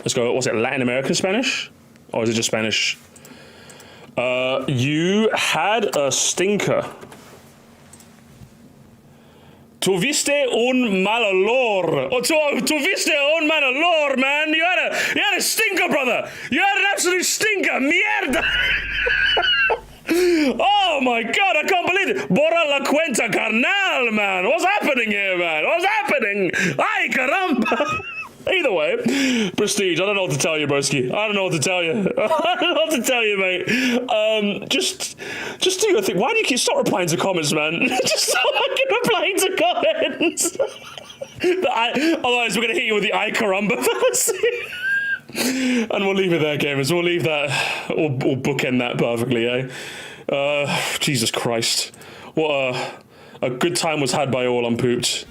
A: Let's go. What's it? Latin American Spanish, or is it just Spanish? You had a stinker. Tuviste un mal olor. Oh, tuviste un mal olor, man. You had a stinker, brother. You had an absolute stinker. Mierda. Oh my God, I can't believe it. Borra la cuenta, carnal, man. What's happening here, man? What's happening? Ay, caramba. Either way, Prestige, I don't know what to tell you, broski. I don't know what to tell you. I don't know what to tell you, mate. Just do your thing. Why do you keep stop replying to comments, man? Just stop fucking replying to comments. Otherwise, we're gonna hit you with the I caramba fallacy. And we'll leave it there, gamers. We'll leave that. We'll bookend that perfectly, eh? Jesus Christ. What a good time was had by all on Pooped.